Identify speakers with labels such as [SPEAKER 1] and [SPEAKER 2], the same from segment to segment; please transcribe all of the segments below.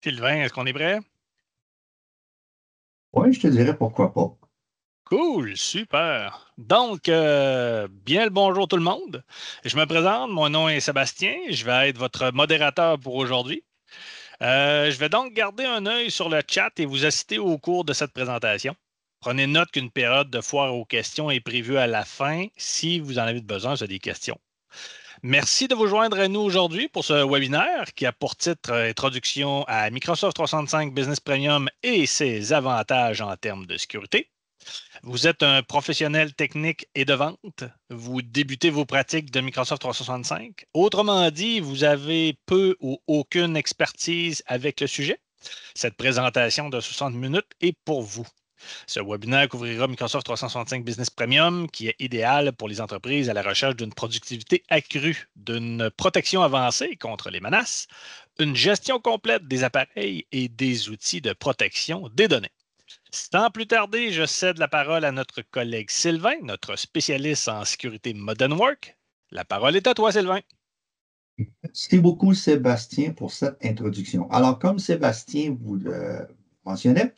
[SPEAKER 1] Sylvain, est-ce qu'on est prêt?
[SPEAKER 2] Oui, je te dirais pourquoi pas.
[SPEAKER 1] Cool, super. Donc, bien le bonjour tout le monde. Je me présente, mon nom est Sébastien, je vais être votre modérateur pour aujourd'hui. Je vais donc garder un œil sur le chat et vous assister au cours de cette présentation. Prenez note qu'une période de foire aux questions est prévue à la fin si vous en avez besoin, vous avez des questions. Merci de vous joindre à nous aujourd'hui pour ce webinaire qui a pour titre Introduction à Microsoft 365 Business Premium et ses avantages en termes de sécurité. Vous êtes un professionnel technique et de vente. Vous débutez vos pratiques de Microsoft 365. Autrement dit, vous avez peu ou aucune expertise avec le sujet. Cette présentation de 60 minutes est pour vous. Ce webinaire couvrira Microsoft 365 Business Premium, qui est idéal pour les entreprises à la recherche d'une productivité accrue, d'une protection avancée contre les menaces, une gestion complète des appareils et des outils de protection des données. Sans plus tarder, je cède la parole à notre collègue Sylvain, notre spécialiste en sécurité Modern Work. La parole est à toi, Sylvain.
[SPEAKER 2] Merci beaucoup, Sébastien, pour cette introduction. Alors, comme Sébastien vous le mentionnait,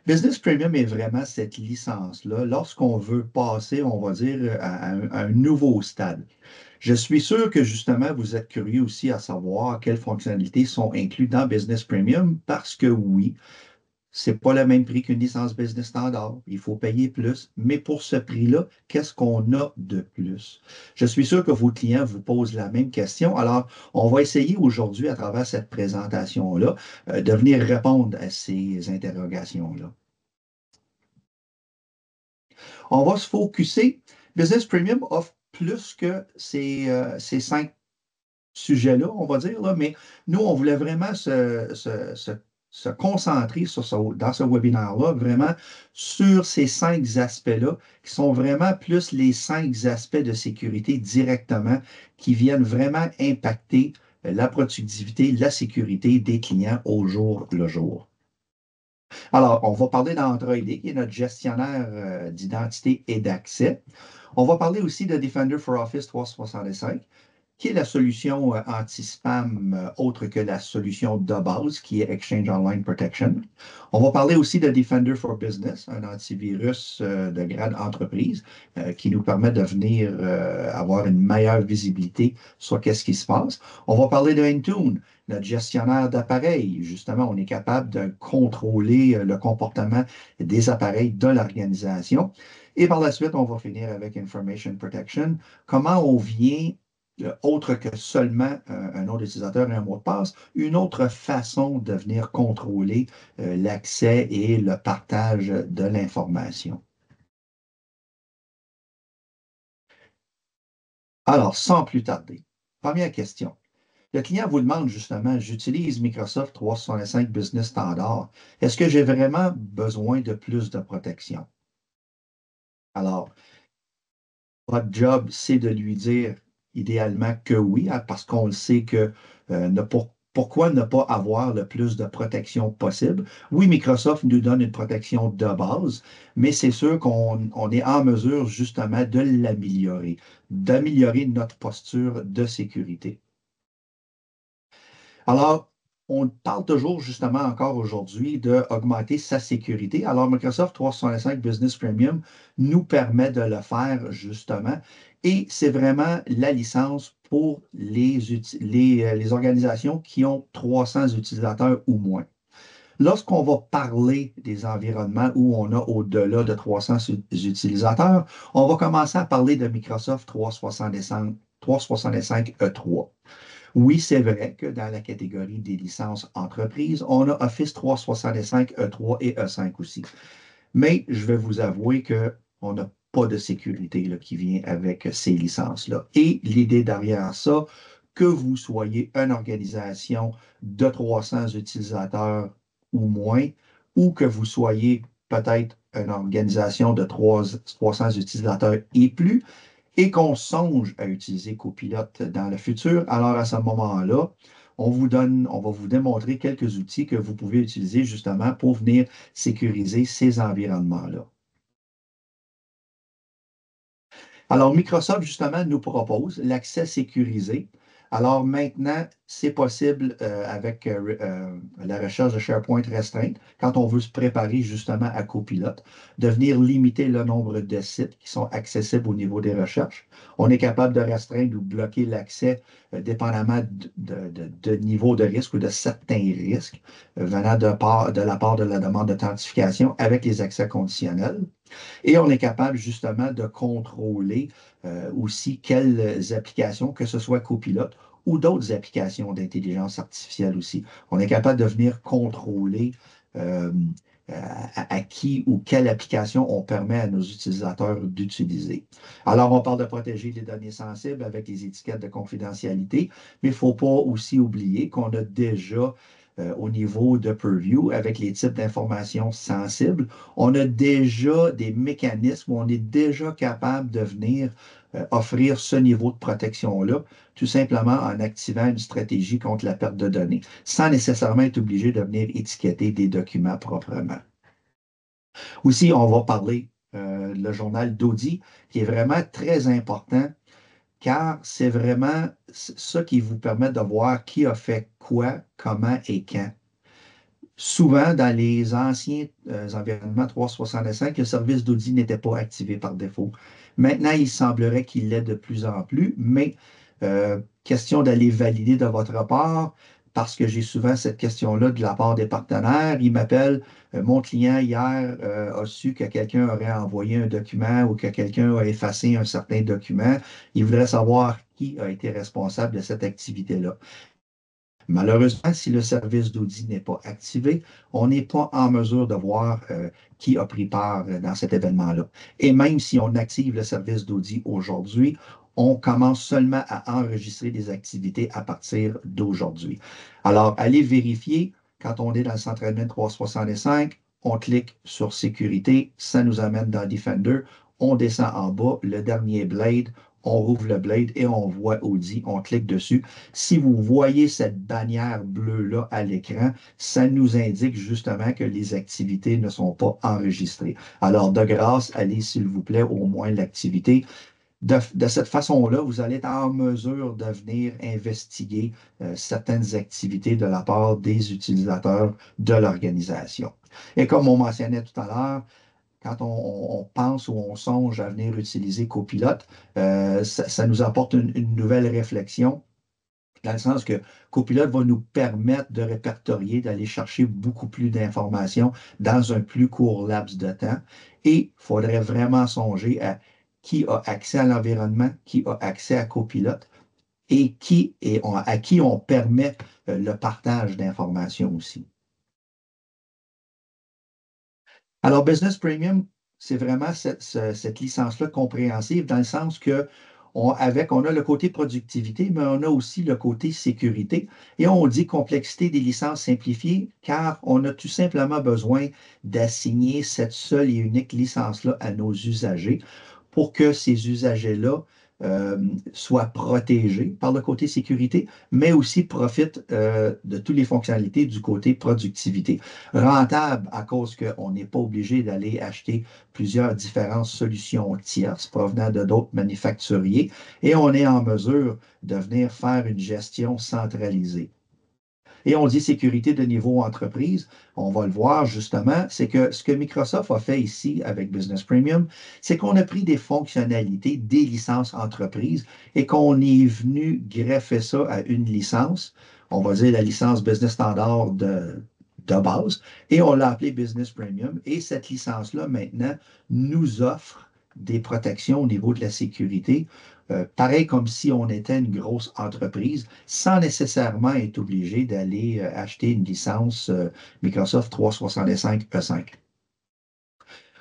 [SPEAKER 2] Business Premium est vraiment cette licence-là lorsqu'on veut passer, on va dire, à un nouveau stade. Je suis sûr que justement, vous êtes curieux aussi à savoir quelles fonctionnalités sont incluses dans Business Premium parce que oui, c'est pas le même prix qu'une licence business standard. Il faut payer plus. Mais pour ce prix-là, qu'est-ce qu'on a de plus? Je suis sûr que vos clients vous posent la même question. Alors, on va essayer aujourd'hui, à travers cette présentation-là, de venir répondre à ces interrogations-là. On va se focuser. Business Premium offre plus que ces cinq sujets-là, on va dire, là, mais nous, on voulait vraiment se concentrer dans ce webinaire-là, vraiment sur ces cinq aspects-là, qui sont vraiment plus les cinq aspects de sécurité directement, qui viennent vraiment impacter la productivité, la sécurité des clients au jour le jour. Alors, on va parler d'Entra ID, qui est notre gestionnaire d'identité et d'accès. On va parler aussi de Defender for Office 365, qui est la solution anti-spam autre que la solution de base, qui est Exchange Online Protection. On va parler aussi de Defender for Business, un antivirus de grade entreprise qui nous permet de venir avoir une meilleure visibilité sur qu'est-ce qui se passe. On va parler de Intune, notre gestionnaire d'appareils. Justement, on est capable de contrôler le comportement des appareils de l'organisation. Et par la suite, on va finir avec Information Protection. Comment on vient autre que seulement un nom d'utilisateur et un mot de passe, une autre façon de venir contrôler l'accès et le partage de l'information. Alors, sans plus tarder, première question. Le client vous demande justement, j'utilise Microsoft 365 Business Standard. Est-ce que j'ai vraiment besoin de plus de protection? Alors, votre job, c'est de lui dire idéalement que oui, hein, parce qu'on le sait que pourquoi ne pas avoir le plus de protection possible? Oui, Microsoft nous donne une protection de base, mais c'est sûr qu'on est en mesure justement de l'améliorer, d'améliorer notre posture de sécurité. Alors, on parle toujours justement encore aujourd'hui d'augmenter sa sécurité. Alors, Microsoft 365 Business Premium nous permet de le faire justement. Et c'est vraiment la licence pour les organisations qui ont 300 utilisateurs ou moins. Lorsqu'on va parler des environnements où on a au-delà de 300 utilisateurs, on va commencer à parler de Microsoft 365 E3. Oui, c'est vrai que dans la catégorie des licences entreprises, on a Office 365 E3 et E5 aussi. Mais je vais vous avouer qu'on n'a pas de sécurité là, qui vient avec ces licences-là. Et l'idée derrière ça, que vous soyez une organisation de 300 utilisateurs ou moins, ou que vous soyez peut-être une organisation de 300 utilisateurs et plus, et qu'on songe à utiliser Copilote dans le futur, alors à ce moment-là, on va vous démontrer quelques outils que vous pouvez utiliser justement pour venir sécuriser ces environnements-là. Alors, Microsoft, justement, nous propose l'accès sécurisé Alors maintenant, c'est possible avec la recherche de SharePoint restreinte, quand on veut se préparer justement à Copilote, de venir limiter le nombre de sites qui sont accessibles au niveau des recherches. On est capable de restreindre ou bloquer l'accès dépendamment de niveau de risque ou de certains risques venant de la part de la demande d'authentification avec les accès conditionnels. Et on est capable justement de contrôler aussi quelles applications, que ce soit Copilot ou d'autres applications d'intelligence artificielle aussi. On est capable de venir contrôler euh, à qui ou quelle application on permet à nos utilisateurs d'utiliser. Alors, on parle de protéger les données sensibles avec les étiquettes de confidentialité, mais il ne faut pas aussi oublier qu'on a déjà au niveau de Purview, avec les types d'informations sensibles, on a déjà des mécanismes où on est déjà capable de venir offrir ce niveau de protection-là, tout simplement en activant une stratégie contre la perte de données, sans nécessairement être obligé de venir étiqueter des documents proprement. Aussi, on va parler le journal d'Audi, qui est vraiment très important, car c'est vraiment ça qui vous permet de voir qui a fait quoi, comment et quand. Souvent, dans les anciens environnements 365, le service d'audit n'était pas activé par défaut. Maintenant, il semblerait qu'il l'est de plus en plus, mais question d'aller valider de votre part, parce que j'ai souvent cette question-là de la part des partenaires. Ils m'appellent, mon client hier a su que quelqu'un aurait envoyé un document ou que quelqu'un a effacé un certain document. Il voudrait savoir qui a été responsable de cette activité-là. Malheureusement, si le service d'audit n'est pas activé, on n'est pas en mesure de voir qui a pris part dans cet événement-là. Et même si on active le service d'audit aujourd'hui, on commence seulement à enregistrer des activités à partir d'aujourd'hui. Alors, allez vérifier quand on est dans le centre admin 365, on clique sur Sécurité, ça nous amène dans Defender, on descend en bas, le dernier Blade, on rouvre le Blade et on voit Audi, on clique dessus. Si vous voyez cette bannière bleue-là à l'écran, ça nous indique justement que les activités ne sont pas enregistrées. Alors, de grâce, allez, s'il vous plaît, au moins l'activité. De cette façon-là, vous allez être en mesure de venir investiguer certaines activités de la part des utilisateurs de l'organisation. Et comme on mentionnait tout à l'heure, quand on pense ou on songe à venir utiliser Copilote, ça nous apporte une nouvelle réflexion dans le sens que Copilot va nous permettre de répertorier, d'aller chercher beaucoup plus d'informations dans un plus court laps de temps. Et il faudrait vraiment songer à qui a accès à l'environnement, qui a accès à Copilot et à qui on permet le partage d'informations aussi. Alors, Business Premium, c'est vraiment cette licence-là compréhensive dans le sens que on a le côté productivité, mais on a aussi le côté sécurité. Et on dit complexité des licences simplifiées, car on a tout simplement besoin d'assigner cette seule et unique licence-là à nos usagers pour que ces usagers-là soient protégés par le côté sécurité, mais aussi profitent de toutes les fonctionnalités du côté productivité. Rentable à cause qu'on n'est pas obligé d'aller acheter plusieurs différentes solutions tierces provenant de d'autres manufacturiers et on est en mesure de venir faire une gestion centralisée. Et on dit sécurité de niveau entreprise. On va le voir justement, c'est que ce que Microsoft a fait ici avec Business Premium, c'est qu'on a pris des fonctionnalités des licences entreprises et qu'on est venu greffer ça à une licence, on va dire la licence Business Standard de base, et on l'a appelé Business Premium. Et cette licence-là, maintenant, nous offre des protections au niveau de la sécurité, pareil comme si on était une grosse entreprise, sans nécessairement être obligé d'aller acheter une licence Microsoft 365 E5.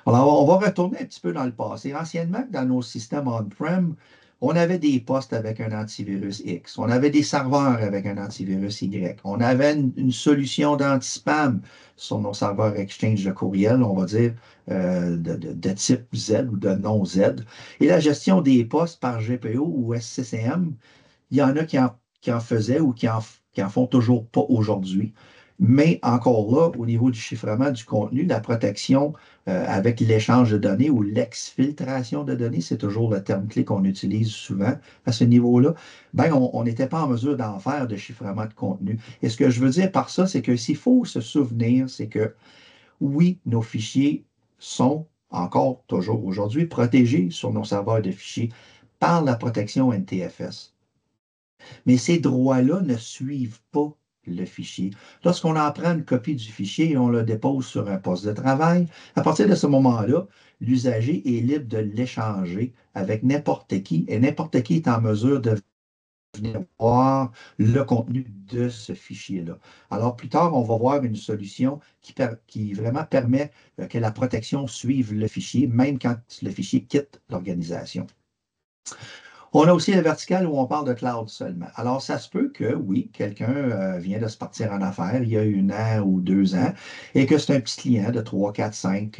[SPEAKER 2] Alors, on va retourner un petit peu dans le passé. Anciennement, dans nos systèmes on-prem, on avait des postes avec un antivirus X, on avait des serveurs avec un antivirus Y, on avait une solution d'anti-spam sur nos serveurs Exchange de courriel, on va dire, de type Z ou de non Z. Et la gestion des postes par GPO ou SCCM, il y en a qui en faisaient ou qui en font toujours pas aujourd'hui. Mais encore là, au niveau du chiffrement du contenu, la protection avec l'échange de données ou l'exfiltration de données, c'est toujours le terme clé qu'on utilise souvent à ce niveau-là, ben, on n'était pas en mesure d'en faire de chiffrement de contenu. Et ce que je veux dire par ça, c'est que s'il faut se souvenir, c'est que oui, nos fichiers sont encore, toujours aujourd'hui, protégés sur nos serveurs de fichiers par la protection NTFS. Mais ces droits-là ne suivent pas le fichier. Lorsqu'on en prend une copie du fichier et on le dépose sur un poste de travail, à partir de ce moment-là, l'usager est libre de l'échanger avec n'importe qui et n'importe qui est en mesure de venir voir le contenu de ce fichier-là. Alors, plus tard, on va voir une solution qui vraiment permet que la protection suive le fichier, même quand le fichier quitte l'organisation. On a aussi le vertical où on parle de cloud seulement. Alors, ça se peut que, oui, quelqu'un vient de se partir en affaires il y a 1 an ou 2 ans et que c'est un petit client de 3, 4, 5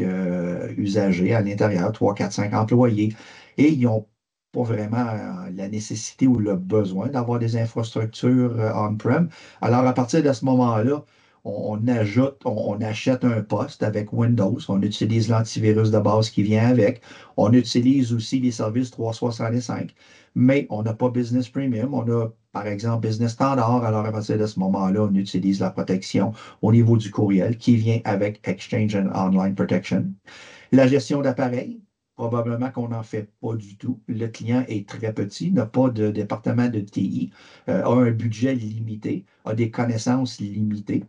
[SPEAKER 2] usagers à l'intérieur, 3, 4, 5 employés, et ils n'ont pas vraiment la nécessité ou le besoin d'avoir des infrastructures on-prem. Alors, à partir de ce moment-là, on achète un poste avec Windows, on utilise l'antivirus de base qui vient avec, on utilise aussi les services 365, mais on n'a pas Business Premium, on a par exemple Business Standard, alors à partir de ce moment-là, on utilise la protection au niveau du courriel qui vient avec Exchange and Online Protection. La gestion d'appareils, probablement qu'on n'en fait pas du tout. Le client est très petit, n'a pas de département de TI, a un budget limité, a des connaissances limitées.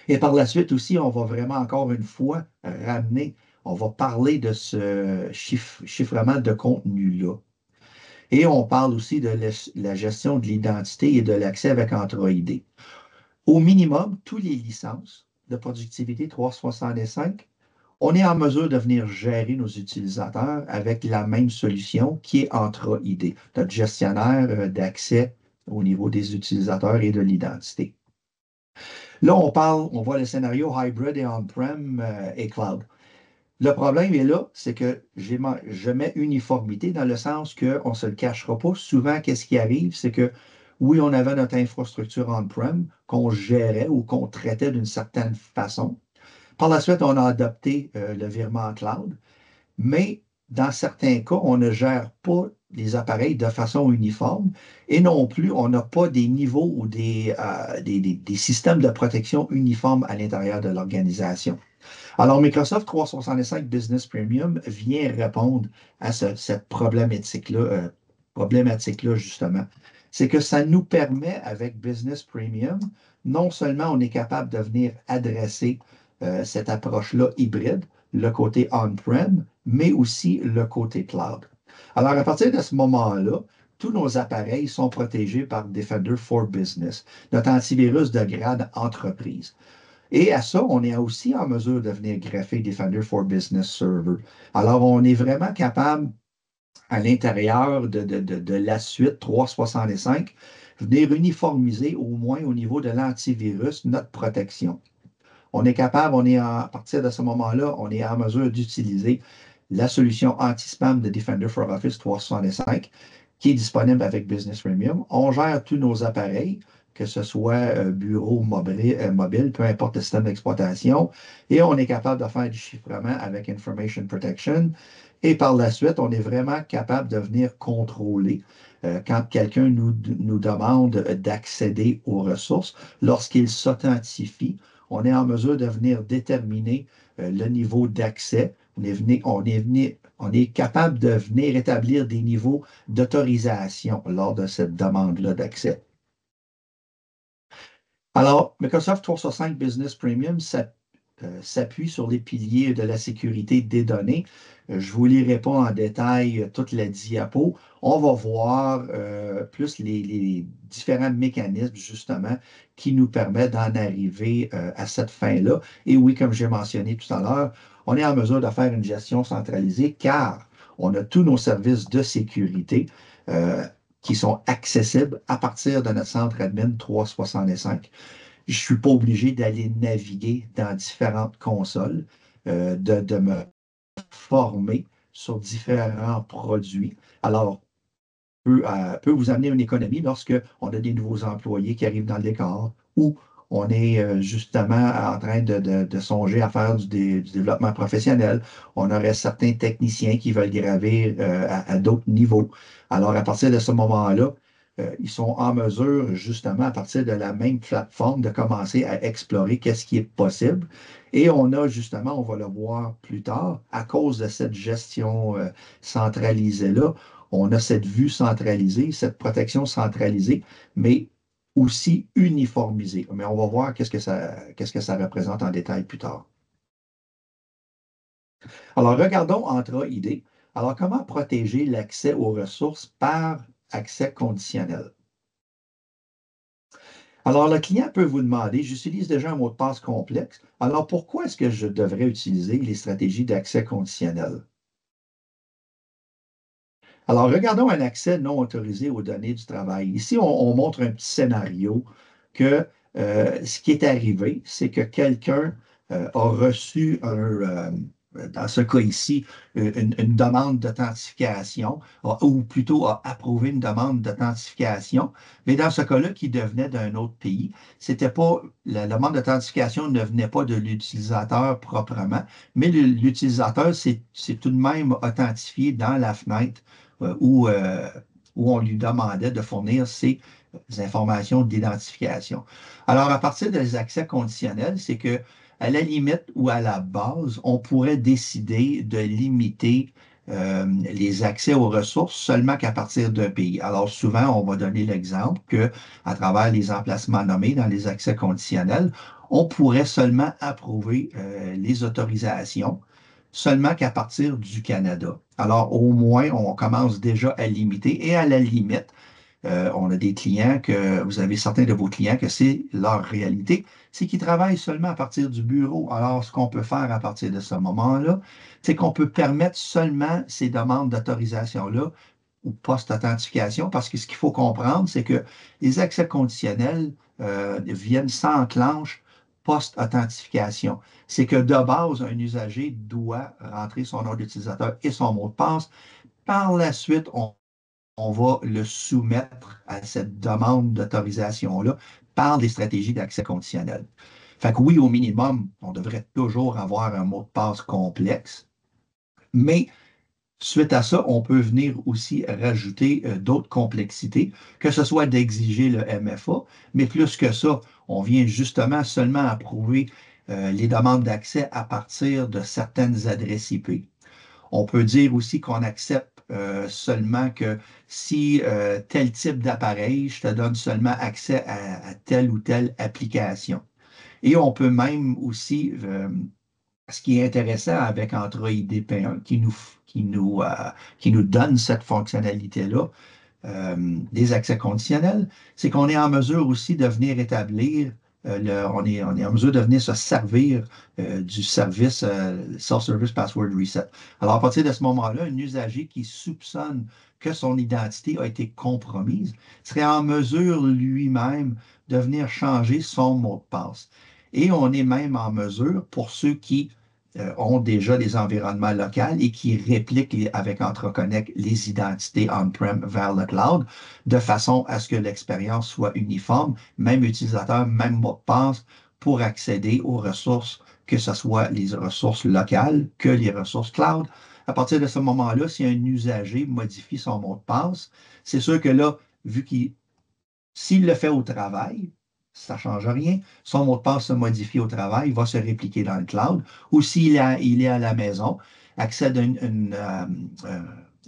[SPEAKER 2] Et par la suite aussi, on va vraiment encore une fois ramener, on va parler de ce chiffrement de contenu-là. Et on parle aussi de la gestion de l'identité et de l'accès avec Entra ID. Au minimum, toutes les licences de productivité 365, on est en mesure de venir gérer nos utilisateurs avec la même solution qui est Entra ID, notre gestionnaire d'accès au niveau des utilisateurs et de l'identité. Là, on voit le scénario hybrid et on-prem et cloud. Le problème est là, c'est que je mets uniformité dans le sens qu'on ne se le cachera pas. Souvent, qu'est-ce qui arrive, c'est que oui, on avait notre infrastructure on-prem qu'on gérait ou qu'on traitait d'une certaine façon. Par la suite, on a adopté le virement en cloud, mais dans certains cas, on ne gère pas les appareils de façon uniforme et non plus, on n'a pas des niveaux ou des systèmes de protection uniformes à l'intérieur de l'organisation. Alors, Microsoft 365 Business Premium vient répondre à cette problématique-là, justement. C'est que ça nous permet, avec Business Premium, non seulement on est capable de venir adresser cette approche-là hybride, le côté on-prem, mais aussi le côté cloud. Alors, à partir de ce moment-là, tous nos appareils sont protégés par Defender for Business, notre antivirus de grade entreprise. Et à ça, on est aussi en mesure de venir greffer Defender for Business Server. Alors, on est vraiment capable, à l'intérieur de la suite 365, venir uniformiser au moins au niveau de l'antivirus notre protection. On est capable, à partir de ce moment-là, on est en mesure d'utiliser la solution anti-spam de Defender for Office 365 qui est disponible avec Business Premium. On gère tous nos appareils, que ce soit bureau, mobile, peu importe le système d'exploitation, et on est capable de faire du chiffrement avec Information Protection. Et par la suite, on est vraiment capable de venir contrôler quand quelqu'un nous demande d'accéder aux ressources. Lorsqu'il s'authentifie, on est en mesure de venir déterminer le niveau d'accès. On est capable de venir établir des niveaux d'autorisation lors de cette demande-là d'accès. Alors, Microsoft 365 Business Premium s'appuie sur les piliers de la sécurité des données. Je ne vous lirai pas en détail toute la diapo. On va voir plus les différents mécanismes, justement, qui nous permettent d'en arriver à cette fin-là. Et oui, comme j'ai mentionné tout à l'heure, on est en mesure de faire une gestion centralisée car on a tous nos services de sécurité qui sont accessibles à partir de notre centre admin 365. Je ne suis pas obligé d'aller naviguer dans différentes consoles, de me former sur différents produits. Alors, peut vous amener une économie lorsque on a des nouveaux employés qui arrivent dans le décor ou On est justement en train de songer à faire du développement professionnel. On aurait certains techniciens qui veulent gravir à d'autres niveaux. Alors, à partir de ce moment-là, ils sont en mesure, justement, à partir de la même plateforme, de commencer à explorer qu'est-ce qui est possible. Et on a justement, on va le voir plus tard, à cause de cette gestion centralisée-là, on a cette vue centralisée, cette protection centralisée, mais aussi uniformisée. Mais on va voir qu'est-ce que ça représente en détail plus tard. Alors, regardons Entra ID. Alors, comment protéger l'accès aux ressources par accès conditionnel? Alors, le client peut vous demander, j'utilise déjà un mot de passe complexe, alors pourquoi est-ce que je devrais utiliser les stratégies d'accès conditionnel? Alors, regardons un accès non autorisé aux données du travail. Ici, on montre un petit scénario que ce qui est arrivé, c'est que quelqu'un a reçu dans ce cas ici, une demande d'authentification, ou plutôt a approuvé une demande d'authentification, mais dans ce cas-là, qui devenait d'un autre pays, c'était pas, la demande d'authentification ne venait pas de l'utilisateur proprement, mais l'utilisateur s'est tout de même authentifié dans la fenêtre euh, où, euh, où on lui demandait de fournir ses informations d'identification. Alors, à partir des accès conditionnels, c'est que à la limite ou à la base, on pourrait décider de limiter les accès aux ressources seulement qu'à partir d'un pays. Alors souvent, on va donner l'exemple que à travers les emplacements nommés dans les accès conditionnels, on pourrait seulement approuver les autorisations seulement qu'à partir du Canada. Alors au moins, on commence déjà à limiter et à la limite, on a des clients que, vous avez certains de vos clients que c'est leur réalité, c'est qu'ils travaillent seulement à partir du bureau. Alors, ce qu'on peut faire à partir de ce moment-là, c'est qu'on peut permettre seulement ces demandes d'autorisation-là ou post-authentification, parce que ce qu'il faut comprendre, c'est que les accès conditionnels s'enclenchent post-authentification. C'est que de base, un usager doit rentrer son nom d'utilisateur et son mot de passe. Par la suite, on va le soumettre à cette demande d'autorisation-là par des stratégies d'accès conditionnel. Fait que oui, au minimum, on devrait toujours avoir un mot de passe complexe, mais suite à ça, on peut venir aussi rajouter d'autres complexités, que ce soit d'exiger le MFA, mais plus que ça, on vient justement seulement approuver les demandes d'accès à partir de certaines adresses IP. On peut dire aussi qu'on accepte seulement que si tel type d'appareil, je te donne seulement accès à telle ou telle application. Et on peut même aussi, ce qui est intéressant avec Android DP1, qui nous donne cette fonctionnalité-là, des accès conditionnels, c'est qu'on est en mesure aussi de venir établir, on est en mesure de venir se servir du service Self-Service Password Reset. Alors, à partir de ce moment-là, un usager qui soupçonne que son identité a été compromise serait en mesure lui-même de venir changer son mot de passe. Et on est même en mesure, pour ceux qui ont déjà des environnements locaux et qui répliquent avec EntreConnect les identités on-prem vers le cloud, de façon à ce que l'expérience soit uniforme, même utilisateur, même mot de passe, pour accéder aux ressources, que ce soit les ressources locales que les ressources cloud. À partir de ce moment-là, si un usager modifie son mot de passe, c'est sûr que là, vu qu'il s'il le fait au travail, ça ne change rien. Son mot de passe se modifie au travail, il va se répliquer dans le cloud. Ou s'il il est à la maison, accède à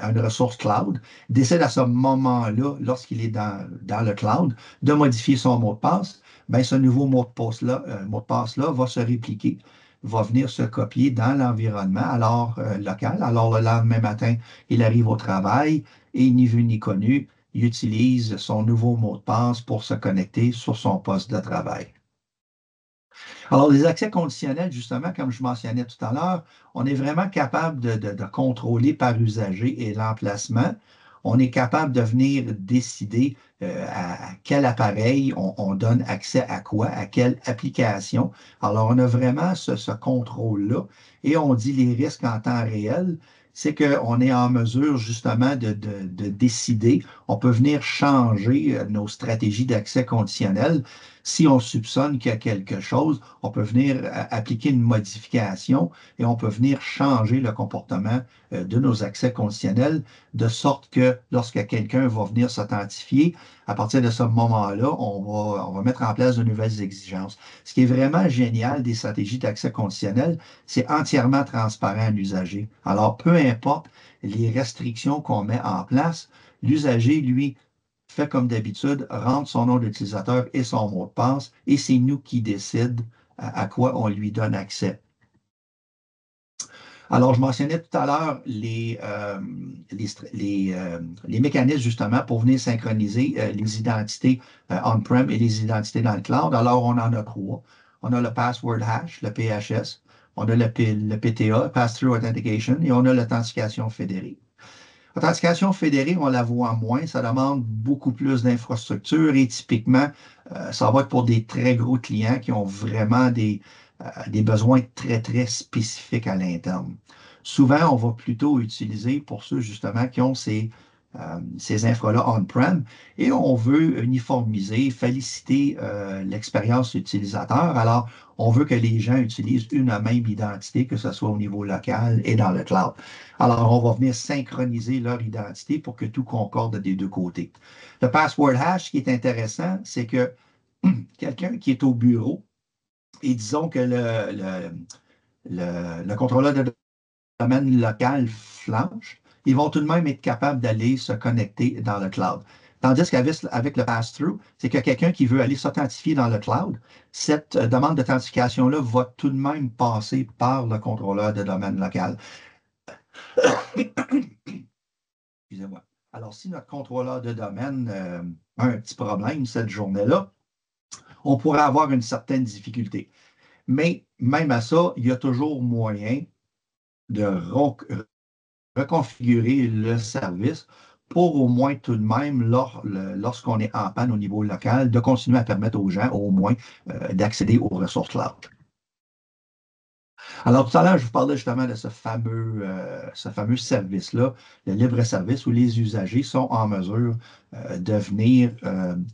[SPEAKER 2] une ressource cloud, décide à ce moment-là, lorsqu'il est dans le cloud, de modifier son mot de passe, bien, ce nouveau mot de passe-là va se répliquer, va venir se copier dans l'environnement local. Alors, le lendemain matin, il arrive au travail et ni vu ni connu, il utilise son nouveau mot de passe pour se connecter sur son poste de travail. Alors, les accès conditionnels, justement, comme je mentionnais tout à l'heure, on est vraiment capable de contrôler par usager et l'emplacement. On est capable de venir décider à quel appareil on donne accès à quoi, à quelle application. Alors, on a vraiment ce contrôle-là et on dit les risques en temps réel. c'est qu'on est en mesure justement de décider. On peut venir changer nos stratégies d'accès conditionnel. Si on soupçonne qu'il y a quelque chose, on peut venir appliquer une modification et on peut venir changer le comportement de nos accès conditionnels de sorte que lorsque quelqu'un va venir s'authentifier, à partir de ce moment-là, on va mettre en place de nouvelles exigences. Ce qui est vraiment génial des stratégies d'accès conditionnel, c'est entièrement transparent à l'usager. Alors, peu importe les restrictions qu'on met en place, l'usager, lui, fait comme d'habitude, rentre son nom d'utilisateur et son mot de passe, et c'est nous qui décidons à quoi on lui donne accès. Alors, je mentionnais tout à l'heure les mécanismes justement pour venir synchroniser les identités on-prem et les identités dans le cloud. Alors, on en a trois. On a le password hash, le PHS, on a le PTA, Pass-Through Authentication, et on a l'authentification fédérée. L'authentification fédérée, on la voit moins, ça demande beaucoup plus d'infrastructure et typiquement, ça va être pour des très gros clients qui ont vraiment des besoins très, très spécifiques à l'interne. Souvent, on va plutôt utiliser pour ceux justement qui ont ces infras-là on-prem et on veut uniformiser, féliciter l'expérience utilisateur. Alors, on veut que les gens utilisent une même identité, que ce soit au niveau local et dans le cloud. Alors, on va venir synchroniser leur identité pour que tout concorde des deux côtés. Le password hash, ce qui est intéressant, c'est que quelqu'un qui est au bureau, et disons que le contrôleur de domaine local flanche, ils vont tout de même être capables d'aller se connecter dans le cloud. Tandis qu'avec le pass-through, c'est que quelqu'un qui veut aller s'authentifier dans le cloud, cette demande d'authentification-là va tout de même passer par le contrôleur de domaine local. Excusez-moi. Alors, si notre contrôleur de domaine a un petit problème cette journée-là, on pourrait avoir une certaine difficulté. Mais même à ça, il y a toujours moyen de reconfigurer le service pour au moins tout de même, lorsqu'on est en panne au niveau local, de continuer à permettre aux gens au moins d'accéder aux ressources cloud. Alors, tout à l'heure, je vous parlais justement de ce fameux service-là, le libre service, où les usagers sont en mesure de venir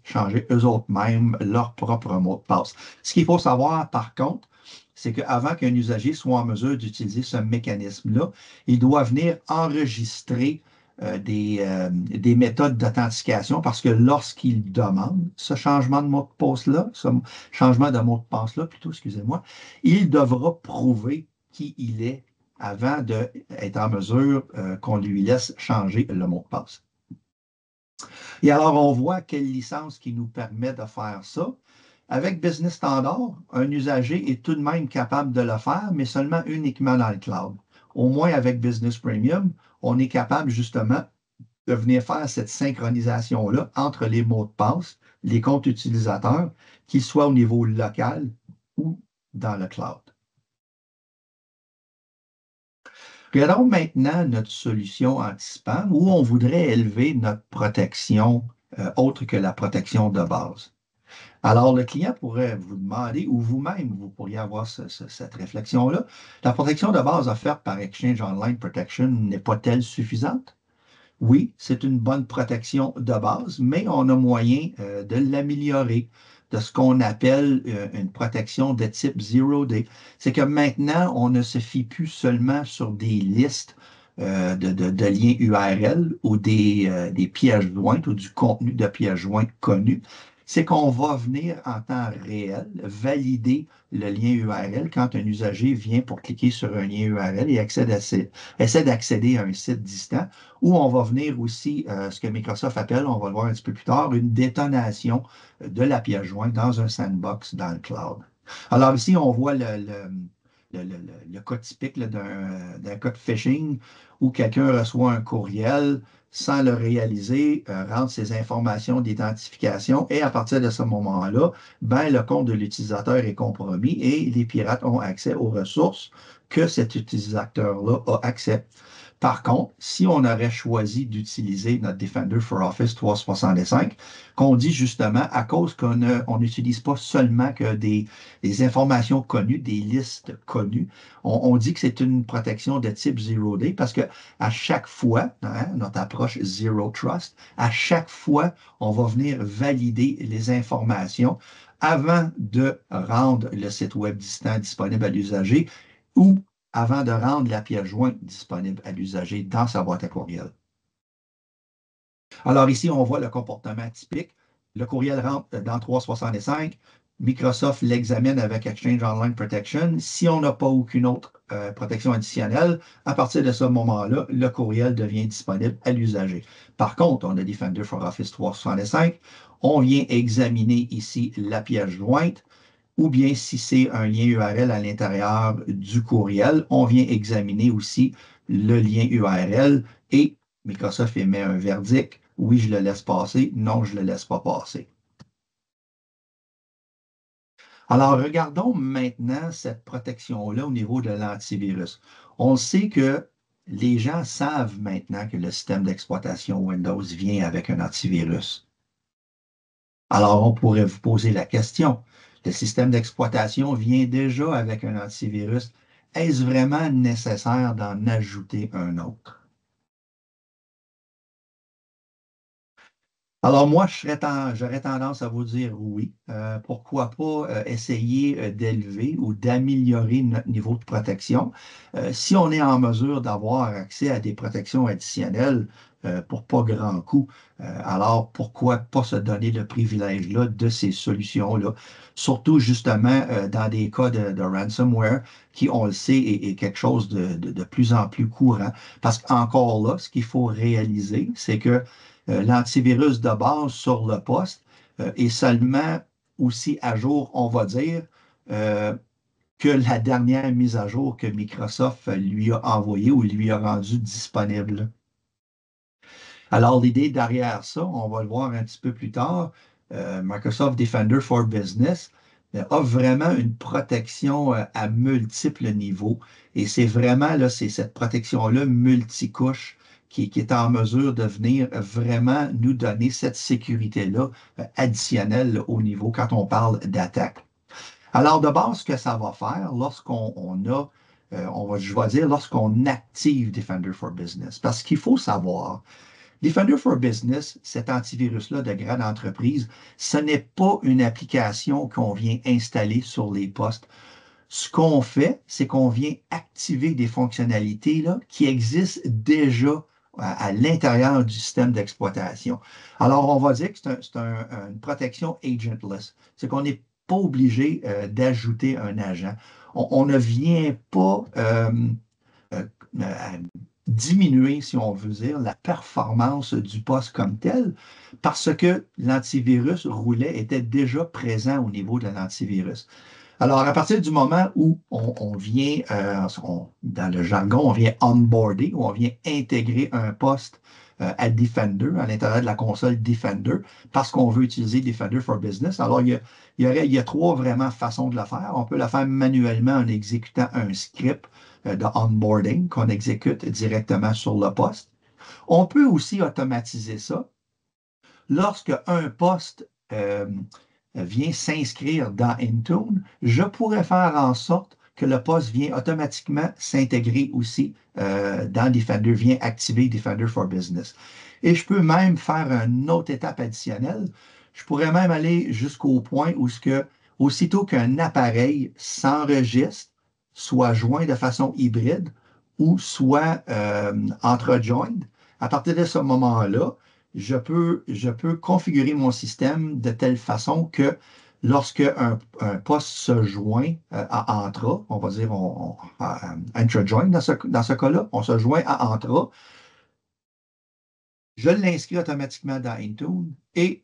[SPEAKER 2] changer eux-mêmes leur propre mot de passe. Ce qu'il faut savoir, par contre, c'est qu'avant qu'un usager soit en mesure d'utiliser ce mécanisme-là, il doit venir enregistrer des méthodes d'authentification parce que lorsqu'il demande ce changement de mot de passe-là, ce changement de mot de passe-là, plutôt, excusez-moi, il devra prouver qui il est avant d'être en mesure qu'on lui laisse changer le mot de passe. Et alors, on voit quelle licence qui nous permet de faire ça. Avec Business Standard, un usager est tout de même capable de le faire, mais seulement uniquement dans le cloud. Au moins avec Business Premium, on est capable justement de venir faire cette synchronisation-là entre les mots de passe, les comptes utilisateurs, qu'ils soient au niveau local ou dans le cloud. Regardons maintenant notre solution anti-spam où on voudrait élever notre protection autre que la protection de base. Alors, le client pourrait vous demander, ou vous-même, vous pourriez avoir cette réflexion-là, la protection de base offerte par Exchange Online Protection n'est pas-elle suffisante? Oui, c'est une bonne protection de base, mais on a moyen de l'améliorer de ce qu'on appelle une protection de type Zero Day. C'est que maintenant, on ne se fie plus seulement sur des listes de liens URL ou des pièges jointes ou du contenu de pièges jointes connu. C'est qu'on va venir en temps réel valider le lien URL quand un usager vient pour cliquer sur un lien URL et essaie d'accéder à un site distant, ou on va venir aussi, ce que Microsoft appelle, on va le voir un petit peu plus tard, une détonation de la pièce jointe dans un sandbox dans le cloud. Alors ici, on voit le cas typique d'un cas de phishing où quelqu'un reçoit un courriel sans le réaliser, rentre ses informations d'identification et à partir de ce moment-là, ben, le compte de l'utilisateur est compromis et les pirates ont accès aux ressources que cet utilisateur-là a accès. Par contre, si on aurait choisi d'utiliser notre Defender for Office 365, qu'on dit justement à cause qu'on n'utilise pas seulement que des informations connues, des listes connues, on dit que c'est une protection de type Zero Day parce que à chaque fois, hein, notre approche Zero Trust, à chaque fois, on va venir valider les informations avant de rendre le site web distant disponible à l'usager ou avant de rendre la pièce jointe disponible à l'usager dans sa boîte à courriel. Alors ici, on voit le comportement typique. Le courriel rentre dans 365. Microsoft l'examine avec Exchange Online Protection. Si on n'a pas aucune autre protection additionnelle, à partir de ce moment-là, le courriel devient disponible à l'usager. Par contre, on a Defender for Office 365. On vient examiner ici la pièce jointe ou bien si c'est un lien URL à l'intérieur du courriel, on vient examiner aussi le lien URL et Microsoft émet un verdict. Oui, je le laisse passer. Non, je ne le laisse pas passer. Alors, regardons maintenant cette protection-là au niveau de l'antivirus. On sait que les gens savent maintenant que le système d'exploitation Windows vient avec un antivirus. Alors, on pourrait vous poser la question, le système d'exploitation vient déjà avec un antivirus. Est-ce vraiment nécessaire d'en ajouter un autre? Alors moi, j'aurais tendance à vous dire oui. Pourquoi pas essayer d'élever ou d'améliorer notre niveau de protection. Si on est en mesure d'avoir accès à des protections additionnelles pour pas grand coût, alors pourquoi pas se donner le privilège-là de ces solutions-là? Surtout justement dans des cas de ransomware qui, on le sait, est quelque chose de plus en plus courant. Parce qu'encore là, ce qu'il faut réaliser, c'est que l'antivirus de base sur le poste est seulement aussi à jour, on va dire, euh, que la dernière mise à jour que Microsoft lui a envoyée ou lui a rendue disponible. Alors, l'idée derrière ça, on va le voir un petit peu plus tard, Microsoft Defender for Business offre vraiment une protection à multiples niveaux. Et c'est vraiment là, c'est cette protection-là multicouche qui est en mesure de venir vraiment nous donner cette sécurité-là additionnelle là, au niveau quand on parle d'attaque. Alors, de base, ce que ça va faire lorsqu'on a, je vais dire, lorsqu'on active Defender for Business, parce qu'il faut savoir, Defender for Business, cet antivirus-là de grande entreprise, ce n'est pas une application qu'on vient installer sur les postes. Ce qu'on fait, c'est qu'on vient activer des fonctionnalités là, qui existent déjà à l'intérieur du système d'exploitation. Alors, on va dire que une protection agentless. C'est qu'on n'est pas obligé d'ajouter un agent. On ne vient pas euh, diminuer, si on veut dire, la performance du poste comme tel, parce que l'antivirus roulait, était déjà présent au niveau de l'antivirus. Alors, à partir du moment où on vient, dans le jargon, on vient onboarder, ou on vient intégrer un poste à Defender, à l'intérieur de la console Defender, parce qu'on veut utiliser Defender for Business. Alors, il y a trois vraiment façons de le faire. On peut le faire manuellement en exécutant un script de onboarding qu'on exécute directement sur le poste. On peut aussi automatiser ça lorsque un poste vient s'inscrire dans Intune, je pourrais faire en sorte que le poste vient automatiquement s'intégrer aussi dans Defender, vient activer Defender for Business. Et je peux même faire une autre étape additionnelle. Je pourrais même aller jusqu'au point où aussitôt qu'un appareil s'enregistre, soit joint de façon hybride ou soit entre-joined, à partir de ce moment-là, je peux configurer mon système de telle façon que lorsque un poste se joint à Entra, on va dire intra-join dans ce cas-là, on se joint à Entra, je l'inscris automatiquement dans Intune et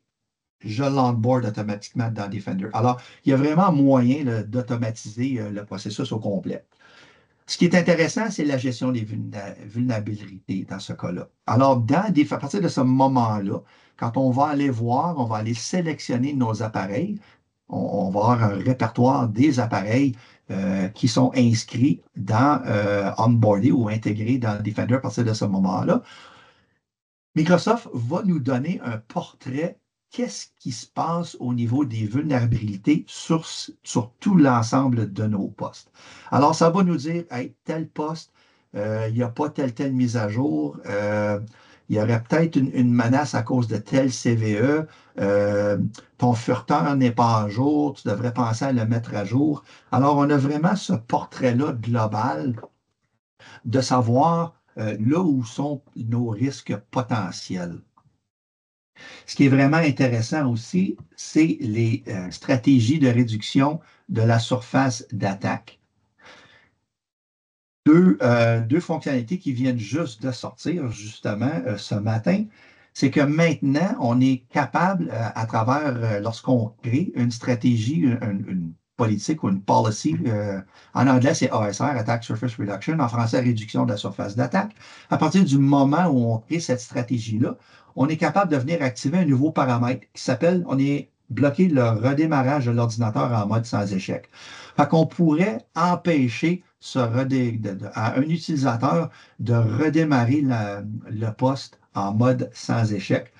[SPEAKER 2] je l'onboard automatiquement dans Defender. Alors, il y a vraiment moyen d'automatiser le processus au complet. Ce qui est intéressant, c'est la gestion des vulnérabilités dans ce cas-là. Alors, à partir de ce moment-là, quand on va aller voir, on va aller sélectionner nos appareils, on va avoir un répertoire des appareils qui sont inscrits dans onboardés ou intégrés dans Defender à partir de ce moment-là. Microsoft va nous donner un portrait. Qu'est-ce qui se passe au niveau des vulnérabilités sur tout l'ensemble de nos postes? Alors, ça va nous dire, hey, tel poste, il n'y a pas telle mise à jour, il y aurait peut-être une menace à cause de tel CVE, ton furteur n'est pas à jour, tu devrais penser à le mettre à jour. Alors, on a vraiment ce portrait-là global de savoir là où sont nos risques potentiels. Ce qui est vraiment intéressant aussi, c'est les stratégies de réduction de la surface d'attaque. Deux fonctionnalités qui viennent juste de sortir, justement, ce matin, c'est que maintenant, on est capable, à travers, lorsqu'on crée une stratégie, une politique ou une policy, en anglais, c'est ASR, Attack Surface Reduction, en français, réduction de la surface d'attaque. À partir du moment où on crée cette stratégie-là, on est capable de venir activer un nouveau paramètre qui s'appelle, on est bloqué le redémarrage de l'ordinateur en mode sans échec. Fait qu'on pourrait empêcher à un utilisateur de redémarrer le poste en mode sans échec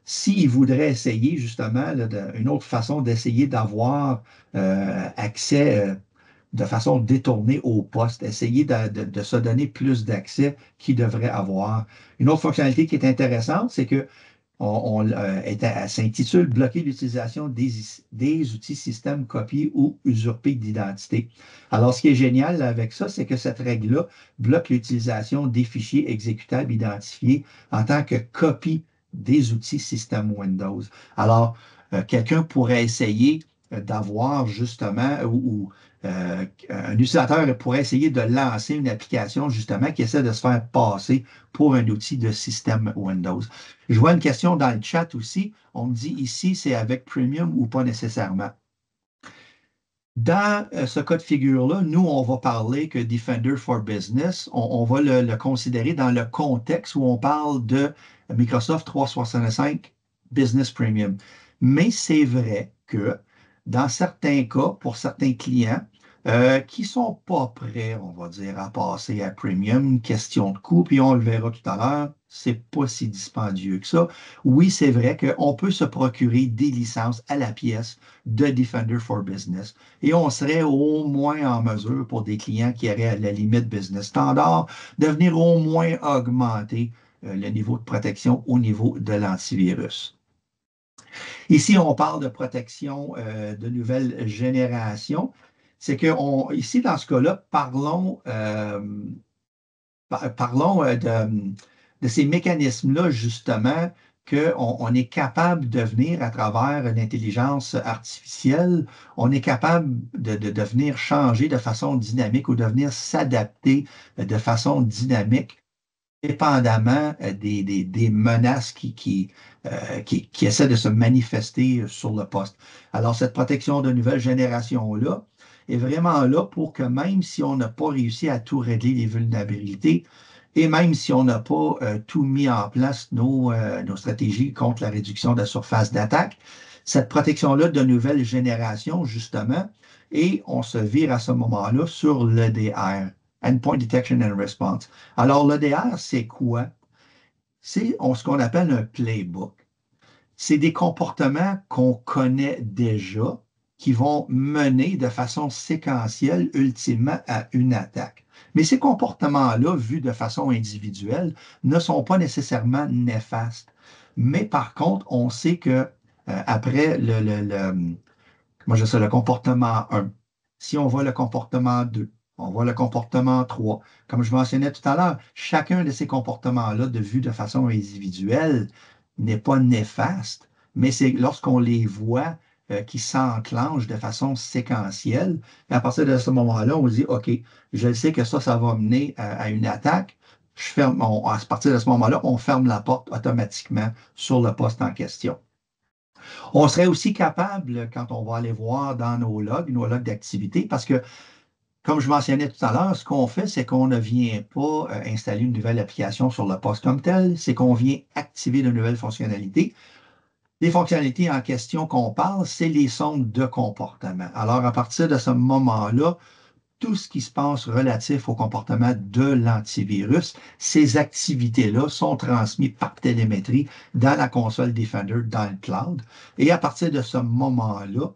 [SPEAKER 2] s'il voudrait essayer justement une autre façon d'essayer d'avoir accès de façon détournée au poste, essayer de se donner plus d'accès qu'il devrait avoir. Une autre fonctionnalité qui est intéressante, c'est que elle s'intitule Bloquer l'utilisation des outils système copiés ou usurpés d'identité. Alors, ce qui est génial avec ça, c'est que cette règle-là bloque l'utilisation des fichiers exécutables identifiés en tant que copie des outils système Windows. Alors, quelqu'un pourrait essayer d'avoir justement, un utilisateur pourrait essayer de lancer une application justement qui essaie de se faire passer pour un outil de système Windows. Je vois une question dans le chat aussi. On me dit ici, c'est avec Premium ou pas nécessairement. Dans ce cas de figure-là, nous, on va parler que Defender for Business, on va le considérer dans le contexte où on parle de Microsoft 365 Business Premium. Mais c'est vrai que dans certains cas, pour certains clients qui ne sont pas prêts, on va dire, à passer à Premium, question de coût, puis on le verra tout à l'heure, c'est pas si dispendieux que ça. Oui, c'est vrai qu'on peut se procurer des licences à la pièce de Defender for Business et on serait au moins en mesure pour des clients qui auraient à la limite business standard de venir au moins augmenter le niveau de protection au niveau de l'antivirus. Ici, on parle de protection de nouvelle génération. C'est que ici, dans ce cas-là, parlons de ces mécanismes-là, justement, qu'on est capable de venir à travers l'intelligence artificielle, on est capable de venir changer de façon dynamique ou de venir s'adapter de façon dynamique dépendamment des menaces qui essaient de se manifester sur le poste. Alors, cette protection de nouvelle génération-là est vraiment là pour que même si on n'a pas réussi à tout régler les vulnérabilités, et même si on n'a pas tout mis en place nos stratégies contre la réduction de la surface d'attaque, cette protection-là de nouvelle génération, justement, et on se vire à ce moment-là sur l'EDR, Endpoint Detection and Response. Alors, l'EDR, c'est quoi? C'est ce qu'on appelle un playbook. C'est des comportements qu'on connaît déjà qui vont mener de façon séquentielle ultimement à une attaque. Mais ces comportements-là, vus de façon individuelle, ne sont pas nécessairement néfastes. Mais par contre, on sait que après le comportement 1, si on voit le comportement 2, on voit le comportement 3. Comme je mentionnais tout à l'heure, chacun de ces comportements-là, de vue de façon individuelle, n'est pas néfaste, mais c'est lorsqu'on les voit qui s'enclenchent de façon séquentielle. Et à partir de ce moment-là, on se dit, OK, je sais que ça va mener à une attaque. À partir de ce moment-là, on ferme la porte automatiquement sur le poste en question. On serait aussi capable, quand on va aller voir dans nos logs d'activité, parce que, comme je mentionnais tout à l'heure, ce qu'on fait, c'est qu'on ne vient pas installer une nouvelle application sur le poste comme tel, c'est qu'on vient activer de nouvelles fonctionnalités. Les fonctionnalités en question qu'on parle, c'est les sondes de comportement. Alors, à partir de ce moment-là, tout ce qui se passe relatif au comportement de l'antivirus. Ces activités-là sont transmises par télémétrie dans la console Defender, dans le cloud. Et à partir de ce moment-là,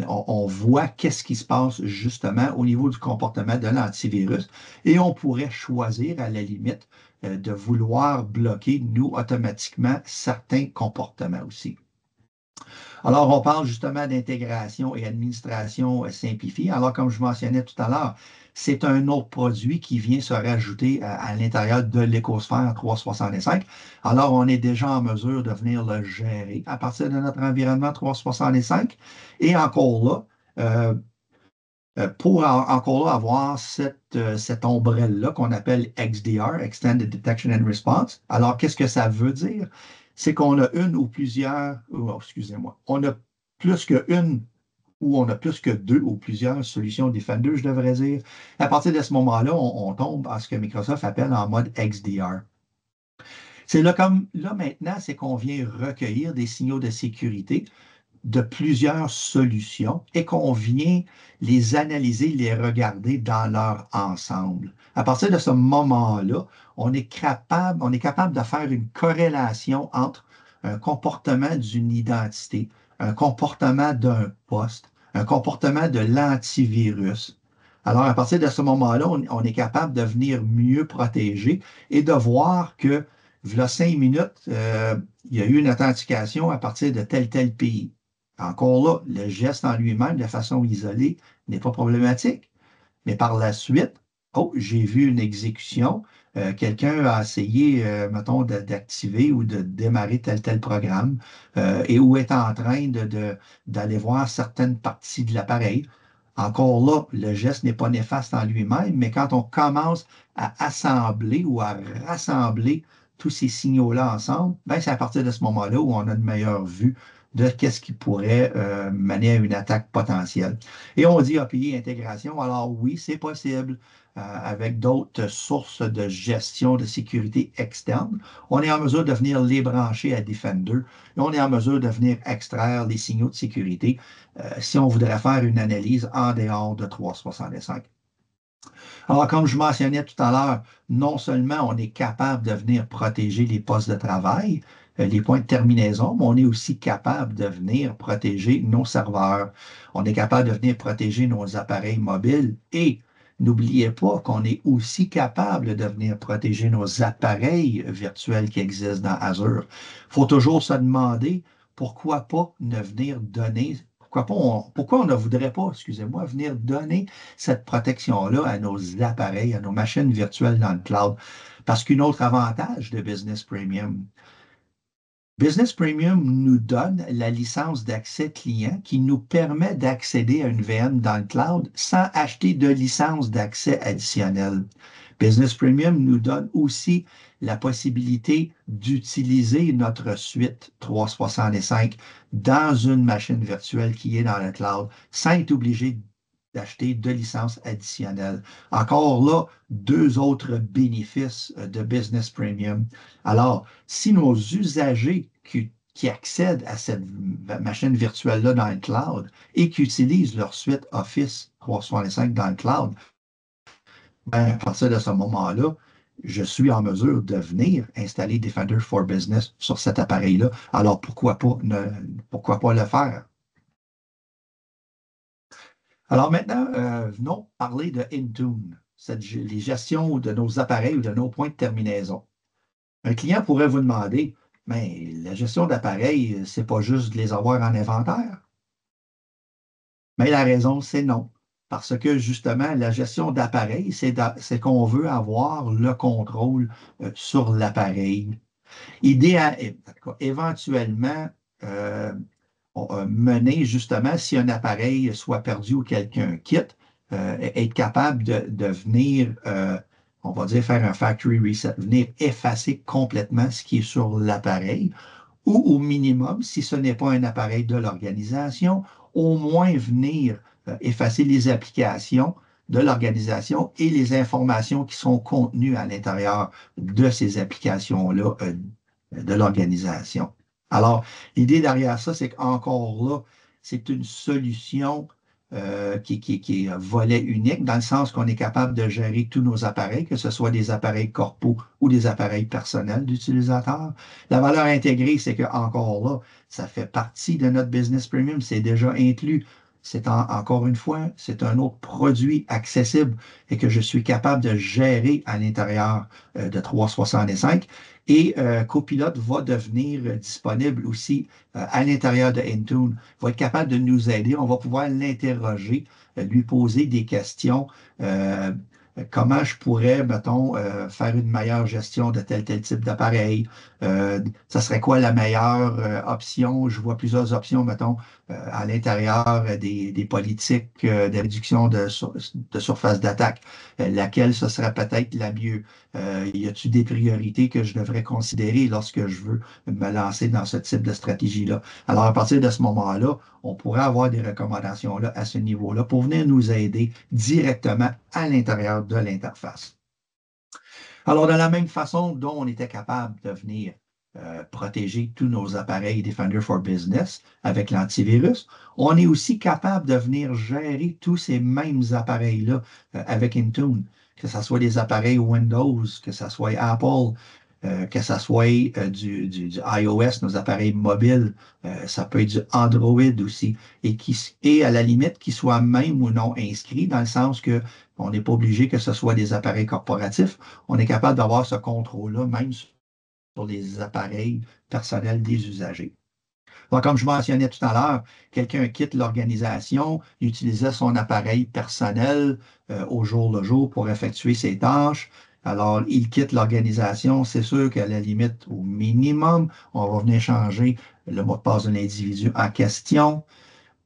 [SPEAKER 2] on voit qu'est-ce qui se passe justement au niveau du comportement de l'antivirus et on pourrait choisir à la limite de vouloir bloquer, nous, automatiquement, certains comportements aussi. Alors, on parle justement d'intégration et administration simplifiée. Alors, comme je mentionnais tout à l'heure, c'est un autre produit qui vient se rajouter à l'intérieur de l'écosphère 365. Alors, on est déjà en mesure de venir le gérer à partir de notre environnement 365. Et encore là, pour encore là avoir cette ombrelle-là qu'on appelle XDR, Extended Detection and Response. Alors, qu'est-ce que ça veut dire? C'est qu'on a une ou plusieurs, excusez-moi, on a plus qu'une ou on a plus que deux ou plusieurs solutions Defender, je devrais dire. À partir de ce moment-là, on tombe à ce que Microsoft appelle en mode XDR. C'est là comme là maintenant, c'est qu'on vient recueillir des signaux de sécurité de plusieurs solutions et qu'on vient les analyser, les regarder dans leur ensemble. À partir de ce moment-là, on est capable de faire une corrélation entre un comportement d'une identité, un comportement d'un poste, un comportement de l'antivirus. Alors, à partir de ce moment-là, on est capable de venir mieux protéger et de voir que, v'là 5 minutes, il y a eu une authentification à partir de tel pays. Encore là, le geste en lui-même, de façon isolée, n'est pas problématique. Mais par la suite, oh, j'ai vu une exécution. Quelqu'un a essayé, mettons, d'activer ou de démarrer tel programme et ou est en train d'aller voir certaines parties de l'appareil. Encore là, le geste n'est pas néfaste en lui-même, mais quand on commence à assembler ou à rassembler tous ces signaux-là ensemble, ben, c'est à partir de ce moment-là où on a une meilleure vue de qu'est-ce qui pourrait mener à une attaque potentielle. Et on dit API intégration. Alors oui, c'est possible avec d'autres sources de gestion de sécurité externe. On est en mesure de venir les brancher à Defender et on est en mesure de venir extraire les signaux de sécurité si on voudrait faire une analyse en dehors de 365. Alors, comme je mentionnais tout à l'heure, non seulement on est capable de venir protéger les postes de travail, les points de terminaison, mais on est aussi capable de venir protéger nos serveurs. On est capable de venir protéger nos appareils mobiles et n'oubliez pas qu'on est aussi capable de venir protéger nos appareils virtuels qui existent dans Azure. Il faut toujours se demander pourquoi pas ne venir donner, pourquoi on ne voudrait pas, excusez-moi, venir donner cette protection-là à nos appareils, à nos machines virtuelles dans le cloud. Parce qu'un autre avantage de Business Premium, Business Premium nous donne la licence d'accès client qui nous permet d'accéder à une VM dans le cloud sans acheter de licence d'accès additionnelle. Business Premium nous donne aussi la possibilité d'utiliser notre suite 365 dans une machine virtuelle qui est dans le cloud sans être obligé d'acheter de licences additionnelles. Encore là, deux autres bénéfices de Business Premium. Alors, si nos usagers qui accèdent à cette machine virtuelle-là dans le cloud et qui utilisent leur suite Office 365 dans le cloud, ben, à partir de ce moment-là, je suis en mesure de venir installer Defender for Business sur cet appareil-là. Alors, pourquoi pas le faire? Alors maintenant, venons parler de Intune, les gestions de nos appareils ou de nos points de terminaison. Un client pourrait vous demander, mais la gestion d'appareils, c'est pas juste de les avoir en inventaire. Mais la raison, c'est non. Parce que justement, la gestion d'appareils, c'est qu'on veut avoir le contrôle sur l'appareil. Éventuellement, mener justement si un appareil soit perdu ou quelqu'un quitte, être capable de venir, on va dire, faire un factory reset, venir effacer complètement ce qui est sur l'appareil, ou au minimum, si ce n'est pas un appareil de l'organisation, au moins venir effacer les applications de l'organisation et les informations qui sont contenues à l'intérieur de ces applications-là de l'organisation. Alors, l'idée derrière ça, c'est qu'encore là, c'est une solution qui est un volet unique, dans le sens qu'on est capable de gérer tous nos appareils, que ce soit des appareils corpaux ou des appareils personnels d'utilisateurs. La valeur intégrée, c'est que encore là, ça fait partie de notre business premium, c'est déjà inclus. Encore une fois, c'est un autre produit accessible et que je suis capable de gérer à l'intérieur de 365. Et Copilot va devenir disponible aussi à l'intérieur de Intune, va être capable de nous aider. On va pouvoir l'interroger, lui poser des questions. euh, Comment je pourrais, mettons, faire une meilleure gestion de tel type d'appareil? Ça serait quoi la meilleure option? Je vois plusieurs options, mettons, à l'intérieur des politiques de réduction de surface d'attaque. Laquelle ce serait peut-être la mieux? Y a-t-il des priorités que je devrais considérer lorsque je veux me lancer dans ce type de stratégie-là? Alors, à partir de ce moment-là, on pourrait avoir des recommandations là, à ce niveau-là pour venir nous aider directement à l'intérieur de l'interface. Alors, de la même façon dont on était capable de venir protéger tous nos appareils Defender for Business avec l'antivirus, on est aussi capable de venir gérer tous ces mêmes appareils-là avec Intune, que ce soit des appareils Windows, que ce soit Apple, que ce soit du iOS, nos appareils mobiles, ça peut être du Android aussi, et à la limite, qu'ils soient même ou non inscrits, dans le sens que on n'est pas obligé que ce soit des appareils corporatifs. On est capable d'avoir ce contrôle-là, même sur les appareils personnels des usagers. Donc, comme je mentionnais tout à l'heure, quelqu'un quitte l'organisation, il utilisait son appareil personnel au jour le jour pour effectuer ses tâches. Alors, il quitte l'organisation. C'est sûr qu'à la limite, au minimum, on va venir changer le mot de passe de l'individu en question,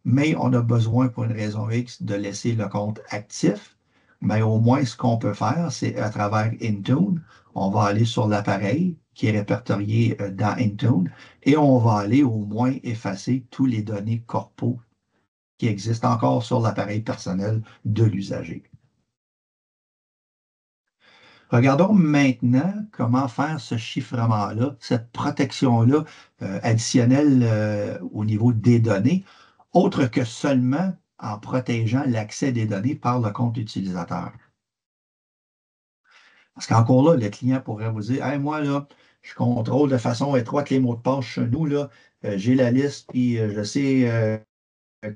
[SPEAKER 2] mais on a besoin, pour une raison X, de laisser le compte actif. Mais au moins, ce qu'on peut faire, c'est à travers Intune, on va aller sur l'appareil qui est répertorié dans Intune et on va aller au moins effacer tous les données corpaux qui existent encore sur l'appareil personnel de l'usager. Regardons maintenant comment faire ce chiffrement-là, cette protection-là additionnelle au niveau des données, autre que seulement en protégeant l'accès des données par le compte utilisateur. Parce qu'encore là, le client pourrait vous dire, hey, moi, là, je contrôle de façon étroite les mots de passe chez nous, là. J'ai la liste, puis je sais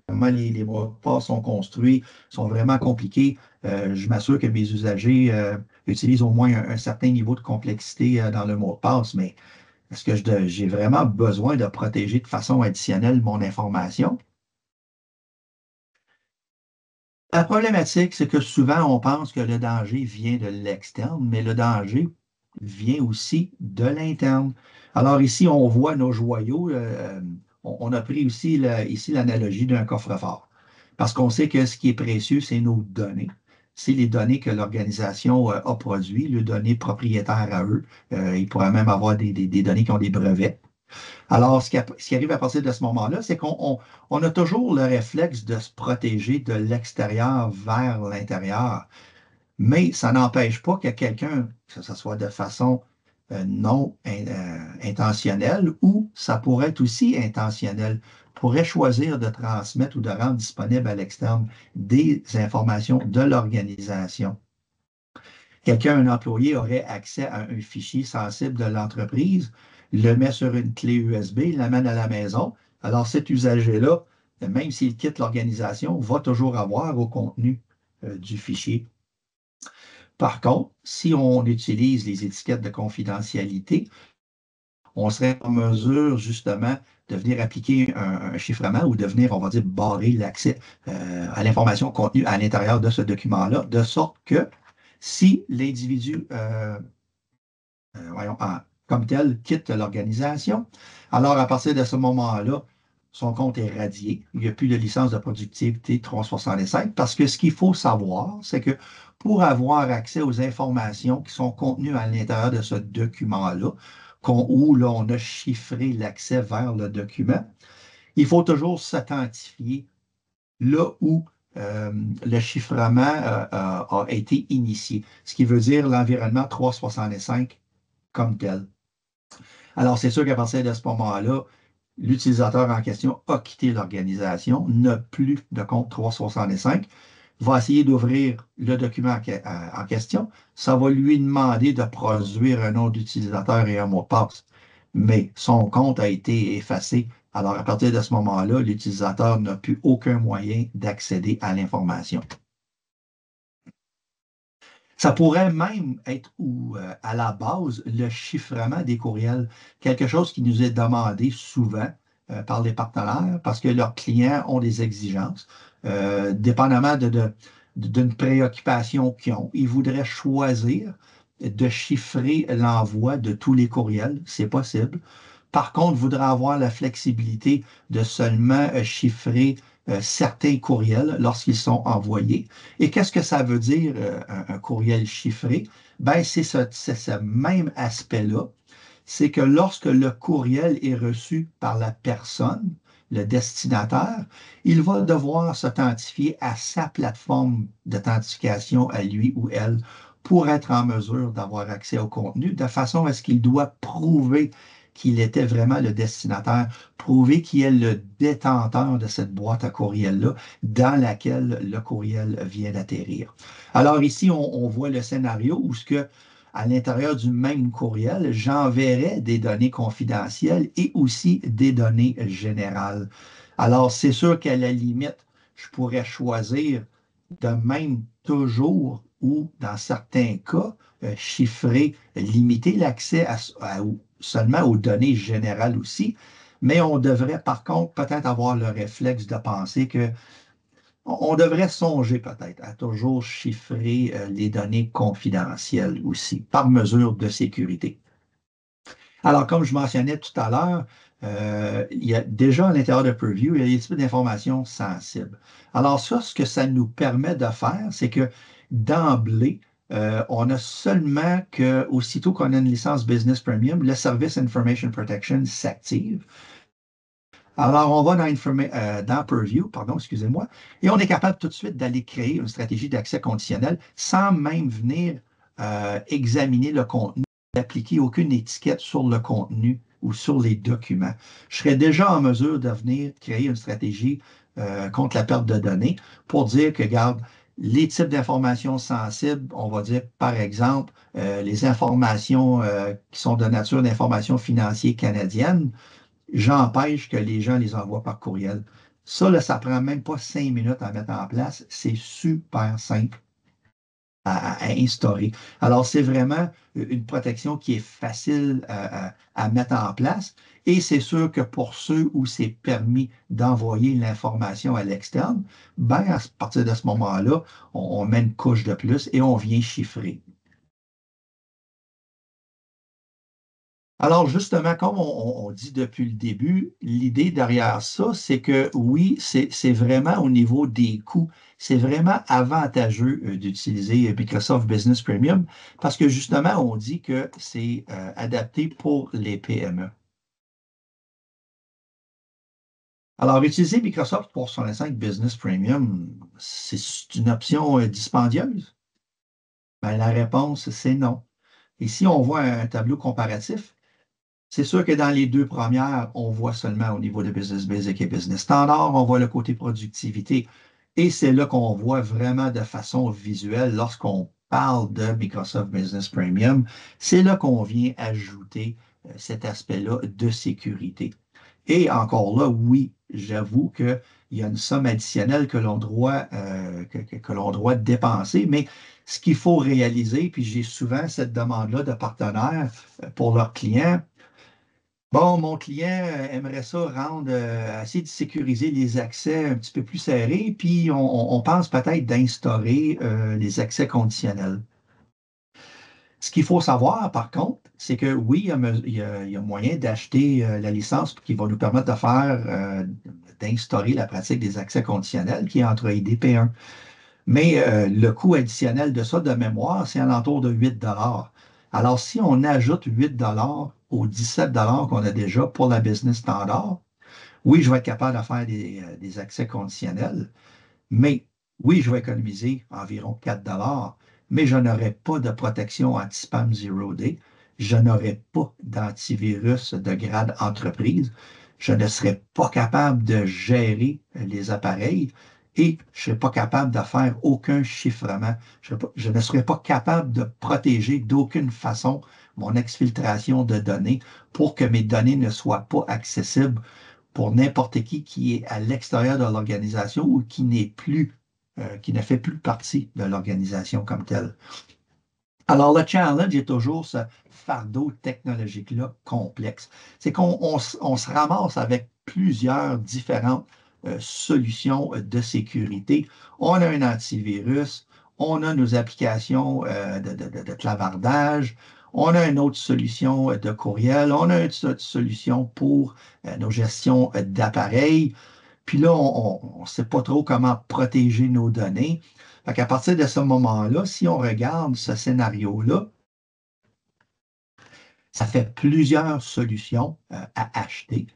[SPEAKER 2] comment les mots de passe sont construits, sont vraiment compliqués. Je m'assure que mes usagers utilisent au moins un certain niveau de complexité dans le mot de passe, mais est-ce que j'ai vraiment besoin de protéger de façon additionnelle mon information? La problématique, c'est que souvent, on pense que le danger vient de l'externe, mais le danger vient aussi de l'interne. Alors ici, on voit nos joyaux. On a pris aussi ici l'analogie d'un coffre-fort. Parce qu'on sait que ce qui est précieux, c'est nos données. C'est les données que l'organisation a produites, les données propriétaires à eux. Il pourrait même avoir des données qui ont des brevets. Alors, ce qui arrive à partir de ce moment-là, c'est qu'on a toujours le réflexe de se protéger de l'extérieur vers l'intérieur. Mais ça n'empêche pas que quelqu'un, que ce soit de façon non intentionnelle ou ça pourrait être aussi intentionnel, pourrait choisir de transmettre ou de rendre disponible à l'externe des informations de l'organisation. Quelqu'un, un employé, aurait accès à un fichier sensible de l'entreprise, le met sur une clé USB, l'amène à la maison. Alors, cet usager-là, même s'il quitte l'organisation, va toujours avoir au contenu du fichier. Par contre, si on utilise les étiquettes de confidentialité, on serait en mesure justement de venir appliquer un chiffrement ou de venir, on va dire, barrer l'accès à l'information contenue à l'intérieur de ce document-là, de sorte que si l'individu, comme tel, quitte l'organisation, alors à partir de ce moment-là, son compte est radié. Il n'y a plus de licence de productivité 365 parce que ce qu'il faut savoir, c'est que pour avoir accès aux informations qui sont contenues à l'intérieur de ce document-là, où là, on a chiffré l'accès vers le document, il faut toujours s'authentifier là où le chiffrement a été initié, ce qui veut dire l'environnement 365 comme tel. Alors, c'est sûr qu'à partir de ce moment-là, l'utilisateur en question a quitté l'organisation, n'a plus de compte 365, va essayer d'ouvrir le document en question. Ça va lui demander de produire un nom d'utilisateur et un mot de passe. Mais son compte a été effacé. Alors, à partir de ce moment-là, l'utilisateur n'a plus aucun moyen d'accéder à l'information. Ça pourrait même être à la base le chiffrement des courriels, quelque chose qui nous est demandé souvent par les partenaires parce que leurs clients ont des exigences, dépendamment d'une préoccupation qu'ils ont. Ils voudraient choisir de chiffrer l'envoi de tous les courriels, c'est possible. Par contre, voudrait avoir la flexibilité de seulement chiffrer certains courriels lorsqu'ils sont envoyés. Et qu'est-ce que ça veut dire, un courriel chiffré? Ben, c'est ce même aspect-là. C'est que lorsque le courriel est reçu par la personne, le destinataire, il va devoir s'authentifier à sa plateforme d'authentification à lui ou elle pour être en mesure d'avoir accès au contenu, de façon à ce qu'il doit prouver qu'il était vraiment le destinataire, prouver qu'il est le détenteur de cette boîte à courriel-là dans laquelle le courriel vient d'atterrir. Alors ici, on voit le scénario où ce que, à l'intérieur du même courriel, j'enverrai des données confidentielles et aussi des données générales. Alors, c'est sûr qu'à la limite, je pourrais choisir de même toujours ou, dans certains cas, chiffrer, limiter l'accès seulement aux données générales aussi, mais on devrait par contre peut-être avoir le réflexe de penser que on devrait songer peut-être à toujours chiffrer les données confidentielles aussi, par mesure de sécurité. Alors, comme je mentionnais tout à l'heure, il y a déjà à l'intérieur de Purview, il y a des types d'informations sensibles. Alors ça, ce que ça nous permet de faire, c'est que d'emblée, on a seulement que, aussitôt qu'on a une licence Business Premium, le Service Information Protection s'active. Alors, on va dans Purview, pardon, excusez-moi, et on est capable tout de suite d'aller créer une stratégie d'accès conditionnel sans même venir examiner le contenu, d'appliquer aucune étiquette sur le contenu ou sur les documents. Je serais déjà en mesure de venir créer une stratégie contre la perte de données pour dire que, regarde, les types d'informations sensibles, on va dire par exemple les informations qui sont de nature d'informations financières canadiennes, j'empêche que les gens les envoient par courriel. Ça, là, ça prend même pas 5 minutes à mettre en place. C'est super simple à instaurer. Alors, c'est vraiment une protection qui est facile à mettre en place. Et c'est sûr que pour ceux où c'est permis d'envoyer l'information à l'externe, ben, à partir de ce moment-là, on met une couche de plus et on vient chiffrer. Alors, justement, comme on dit depuis le début, l'idée derrière ça, c'est que oui, c'est vraiment au niveau des coûts, c'est vraiment avantageux d'utiliser Microsoft Business Premium parce que justement, on dit que c'est adapté pour les PME. Alors, utiliser Microsoft 365 Business Premium, c'est une option dispendieuse? Ben, la réponse, c'est non. Ici, on voit un tableau comparatif. C'est sûr que dans les deux premières, on voit seulement au niveau de Business Basic et Business Standard, on voit le côté productivité. Et c'est là qu'on voit vraiment de façon visuelle lorsqu'on parle de Microsoft Business Premium. C'est là qu'on vient ajouter cet aspect-là de sécurité. Et encore là, oui, j'avoue qu'il y a une somme additionnelle que l'on doit dépenser, mais ce qu'il faut réaliser, puis j'ai souvent cette demande-là de partenaires pour leurs clients, bon, mon client aimerait ça rendre, essayer de sécuriser les accès un petit peu plus serrés, puis on pense peut-être d'instaurer les accès conditionnels. Ce qu'il faut savoir, par contre, c'est que oui, il y a moyen d'acheter la licence qui va nous permettre de faire, d'instaurer la pratique des accès conditionnels qui est entre IDP1. Mais le coût additionnel de ça, de mémoire, c'est alentour de 8 $. Alors, si on ajoute 8 $ aux 17 $ qu'on a déjà pour la business standard, oui, je vais être capable de faire des accès conditionnels, mais oui, je vais économiser environ 4 $, mais je n'aurai pas de protection anti-spam zero day. Je n'aurai pas d'antivirus de grade entreprise. je ne serais pas capable de gérer les appareils et je ne serais pas capable de faire aucun chiffrement. Je ne serais pas capable de protéger d'aucune façon mon exfiltration de données pour que mes données ne soient pas accessibles pour n'importe qui est à l'extérieur de l'organisation ou qui n'est plus, qui ne fait plus partie de l'organisation comme telle. Alors, le challenge est toujours ce fardeau technologique-là complexe. C'est qu'on se ramasse avec plusieurs différentes solutions de sécurité. On a un antivirus, on a nos applications de clavardage, on a une autre solution de courriel, on a une autre solution pour nos gestions d'appareils. Puis là, on ne sait pas trop comment protéger nos données. Fait qu'à partir de ce moment-là, si on regarde ce scénario-là, ça fait plusieurs solutions à acheter.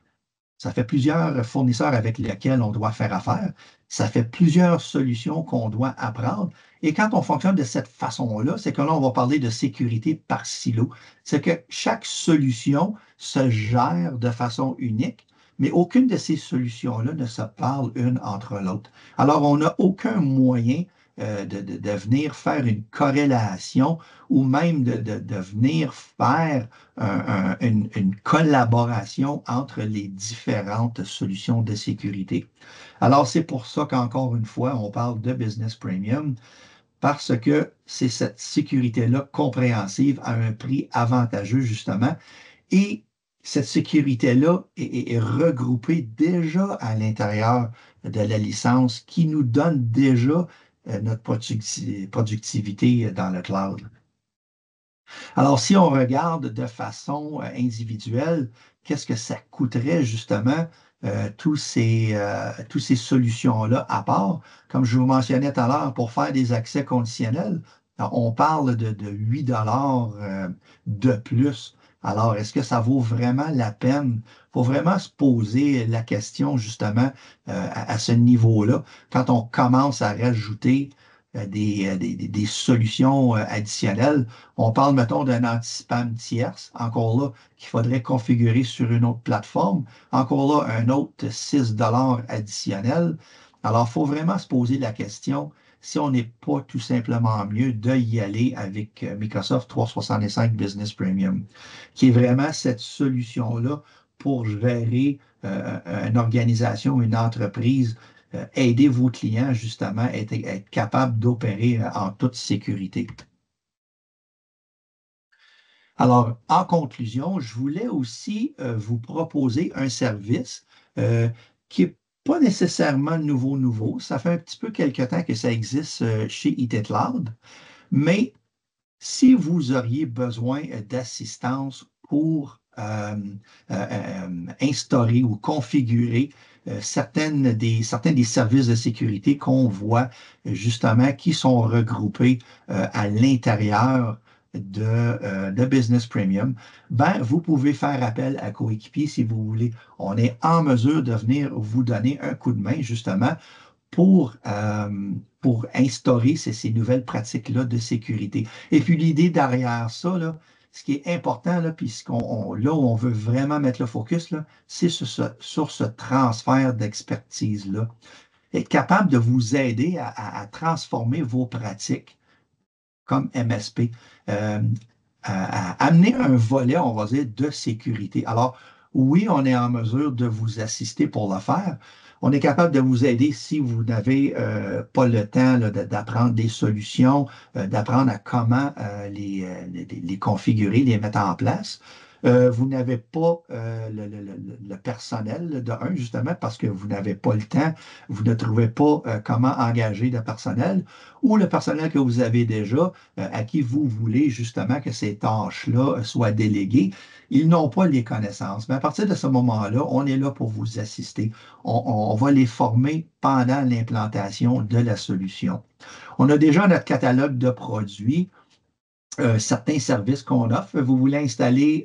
[SPEAKER 2] Ça fait plusieurs fournisseurs avec lesquels on doit faire affaire. Ça fait plusieurs solutions qu'on doit apprendre. Et quand on fonctionne de cette façon-là, c'est que là, on va parler de sécurité par silo. C'est que chaque solution se gère de façon unique, mais aucune de ces solutions-là ne se parle une entre l'autre. Alors, on n'a aucun moyen de venir faire une corrélation ou même de venir faire une collaboration entre les différentes solutions de sécurité. Alors, c'est pour ça qu'encore une fois, on parle de Business Premium, parce que c'est cette sécurité-là compréhensive à un prix avantageux, justement. Et cette sécurité-là est regroupée déjà à l'intérieur de la licence qui nous donne déjà notre productivité dans le cloud. Alors, si on regarde de façon individuelle, qu'est-ce que ça coûterait justement tous ces solutions-là à part? Comme je vous mentionnais tout à l'heure, pour faire des accès conditionnels, on parle de 8 de plus. Alors, est-ce que ça vaut vraiment la peine? Il faut vraiment se poser la question justement à ce niveau-là, quand on commence à rajouter des solutions additionnelles. On parle, mettons, d'un anti-spam tierce, encore là, qu'il faudrait configurer sur une autre plateforme. Encore là, un autre 6 additionnel. Alors, il faut vraiment se poser la question si on n'est pas tout simplement mieux d'y aller avec Microsoft 365 Business Premium, qui est vraiment cette solution-là pour gérer une organisation, une entreprise, aider vos clients justement à être capables d'opérer en toute sécurité. Alors, en conclusion, je voulais aussi vous proposer un service qui n'est pas nécessairement nouveau. Ça fait un petit peu quelque temps que ça existe chez IT Cloud, mais si vous auriez besoin d'assistance pour instaurer ou configurer certains des services de sécurité qu'on voit justement qui sont regroupés à l'intérieur de Business Premium, ben, vous pouvez faire appel à Coéquipier si vous voulez. On est en mesure de venir vous donner un coup de main justement pour instaurer ces nouvelles pratiques-là de sécurité. Et puis l'idée derrière ça, là, ce qui est important, là, puis là où on veut vraiment mettre le focus, c'est sur ce transfert d'expertise-là. Être capable de vous aider à transformer vos pratiques comme MSP, à amener un volet, on va dire, de sécurité. Alors, oui, on est en mesure de vous assister pour le faire. On est capable de vous aider si vous n'avez pas le temps d'apprendre des solutions, d'apprendre à comment les configurer, les mettre en place. Vous n'avez pas le personnel de un, justement, parce que vous n'avez pas le temps, vous ne trouvez pas comment engager de personnel, ou le personnel que vous avez déjà, à qui vous voulez justement que ces tâches-là soient déléguées, ils n'ont pas les connaissances. Mais à partir de ce moment-là, on est là pour vous assister. On va les former pendant l'implantation de la solution. On a déjà notre catalogue de produits, certains services qu'on offre. Vous voulez installer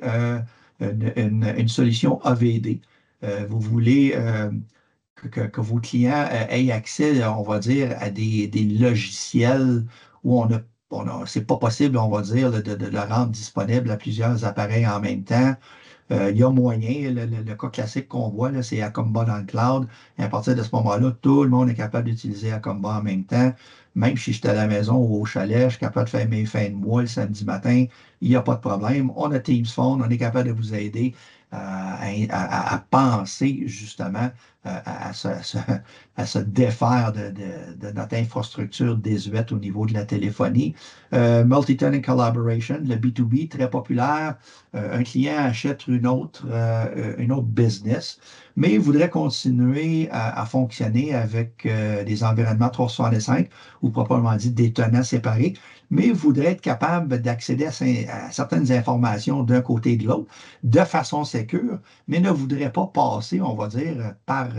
[SPEAKER 2] une solution AVD. Vous voulez que vos clients aient accès, on va dire, à des logiciels où c'est pas possible, on va dire, de le rendre disponible à plusieurs appareils en même temps. il y a moyen, le cas classique qu'on voit, c'est Acomba dans le cloud. Et à partir de ce moment-là, tout le monde est capable d'utiliser Acomba en même temps. Même si j'étais à la maison ou au chalet, je suis capable de faire mes fins de mois le samedi matin, il n'y a pas de problème. On a Teams Phone, on est capable de vous aider à penser justement à se défaire de notre infrastructure désuète au niveau de la téléphonie. Multi-tenant collaboration, le B2B, très populaire. Un client achète une autre business, mais il voudrait continuer à fonctionner avec des environnements 365 ou proprement dit des tenants séparés, mais il voudrait être capable d'accéder à certaines informations d'un côté et de l'autre de façon sécure, mais ne voudrait pas passer, on va dire, par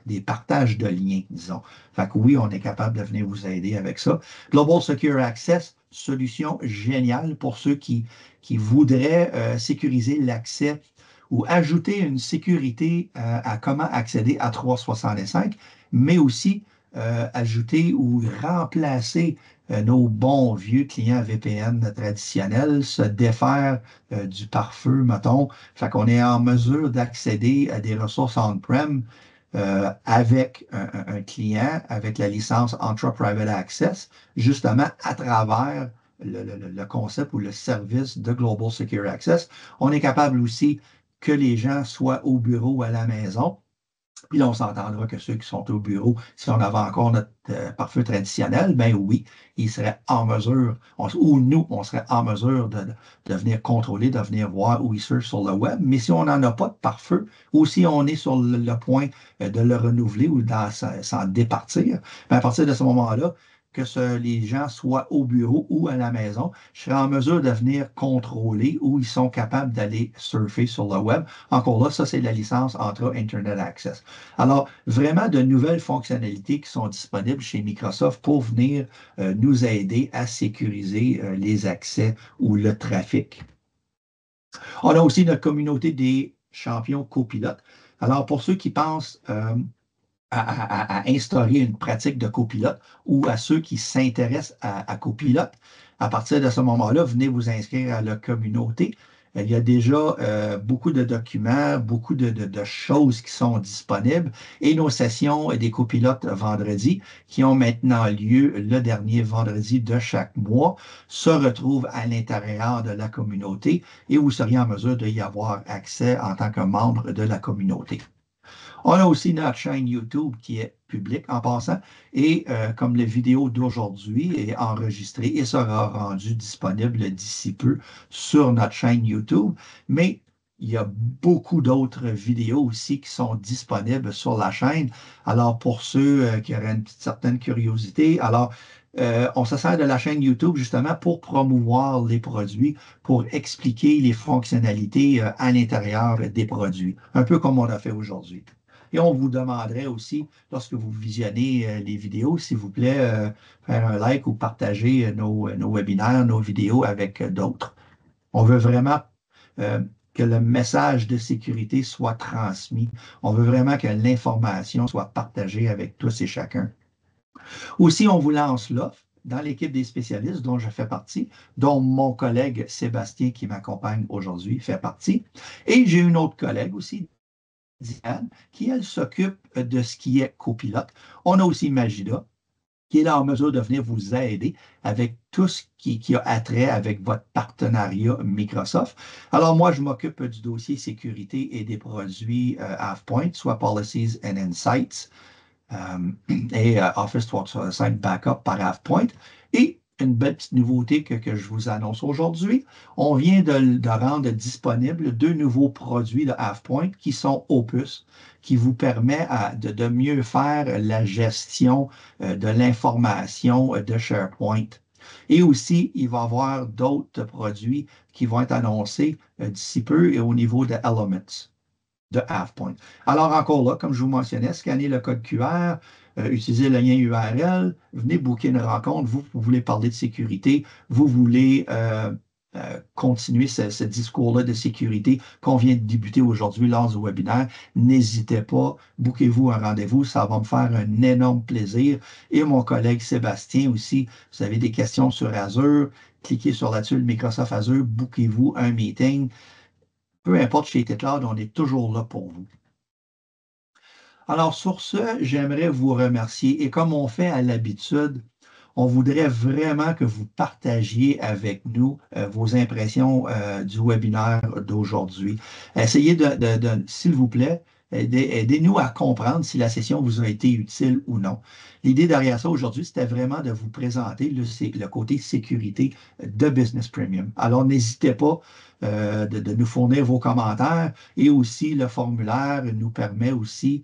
[SPEAKER 2] des partages de liens, disons. Fait que oui, on est capable de venir vous aider avec ça. Global Secure Access, solution géniale pour ceux qui voudraient sécuriser l'accès ou ajouter une sécurité à comment accéder à 365, mais aussi ajouter ou remplacer nos bons vieux clients VPN traditionnels, se défaire du pare-feu, mettons. Fait qu'on est en mesure d'accéder à des ressources on-prem avec un client, avec la licence Entra Private Access, justement à travers le concept ou le service de Global Secure Access. On est capable aussi que les gens soient au bureau ou à la maison. Puis là, on s'entendra que ceux qui sont au bureau, si on avait encore notre pare-feu traditionnel, ben oui, ils seraient en mesure, ou nous, on serait en mesure de venir contrôler, de venir voir où ils surfent sur le web. Mais si on n'en a pas de pare-feu, ou si on est sur le point de le renouveler ou s'en départir, ben à partir de ce moment-là, les gens soient au bureau ou à la maison, je serai en mesure de venir contrôler où ils sont capables d'aller surfer sur le web. Encore là, ça, c'est la licence Entra Internet Access. Alors, vraiment de nouvelles fonctionnalités qui sont disponibles chez Microsoft pour venir nous aider à sécuriser les accès ou le trafic. On a aussi notre communauté des champions copilotes. Alors, pour ceux qui pensent à instaurer une pratique de copilote ou à ceux qui s'intéressent à copilote, à partir de ce moment-là, venez vous inscrire à la communauté. Il y a déjà beaucoup de documents, beaucoup de choses qui sont disponibles et nos sessions des copilotes vendredi qui ont maintenant lieu le dernier vendredi de chaque mois se retrouvent à l'intérieur de la communauté et vous seriez en mesure d'y avoir accès en tant que membre de la communauté. On a aussi notre chaîne YouTube qui est publique en passant et comme la vidéo d'aujourd'hui est enregistrée et sera rendue disponible d'ici peu sur notre chaîne YouTube, mais il y a beaucoup d'autres vidéos aussi qui sont disponibles sur la chaîne. Alors pour ceux qui auraient une certaine curiosité, alors on se sert de la chaîne YouTube justement pour promouvoir les produits, pour expliquer les fonctionnalités à l'intérieur des produits, un peu comme on a fait aujourd'hui. Et on vous demanderait aussi, lorsque vous visionnez les vidéos, s'il vous plaît, faire un like ou partager nos webinaires, nos vidéos avec d'autres. On veut vraiment que le message de sécurité soit transmis. On veut vraiment que l'information soit partagée avec tous et chacun. Aussi, on vous lance l'offre dans l'équipe des spécialistes dont je fais partie, dont mon collègue Sébastien qui m'accompagne aujourd'hui fait partie. Et j'ai une autre collègue aussi, Diane, qui, elle, s'occupe de ce qui est copilote. On a aussi Magida, qui est là en mesure de venir vous aider avec tout ce qui a attrait avec votre partenariat Microsoft. Alors, moi, je m'occupe du dossier sécurité et des produits AvePoint, soit Policies and Insights et Office 365 Backup par AvePoint. Et une belle petite nouveauté que je vous annonce aujourd'hui. On vient de rendre disponibles deux nouveaux produits de AvePoint qui sont Opus, qui vous permet de mieux faire la gestion de l'information de SharePoint. Et aussi, il va y avoir d'autres produits qui vont être annoncés d'ici peu et au niveau de Elements de AvePoint. Alors encore là, comme je vous mentionnais, scannez le code QR, utilisez le lien URL, venez booker une rencontre, vous voulez parler de sécurité, vous voulez continuer ce discours-là de sécurité qu'on vient de débuter aujourd'hui lors du webinaire, n'hésitez pas, bookez-vous un rendez-vous, ça va me faire un énorme plaisir. Et mon collègue Sébastien aussi, vous avez des questions sur Azure, cliquez sur la tuile Microsoft Azure, bookez-vous un meeting. Peu importe chez TitCloud, on est toujours là pour vous. Alors, sur ce, j'aimerais vous remercier. Et comme on fait à l'habitude, on voudrait vraiment que vous partagiez avec nous vos impressions du webinaire d'aujourd'hui. Essayez s'il vous plaît, aidez-nous à comprendre si la session vous a été utile ou non. L'idée derrière ça aujourd'hui, c'était vraiment de vous présenter le côté sécurité de Business Premium. Alors, n'hésitez pas de nous fournir vos commentaires et aussi le formulaire vous permet aussi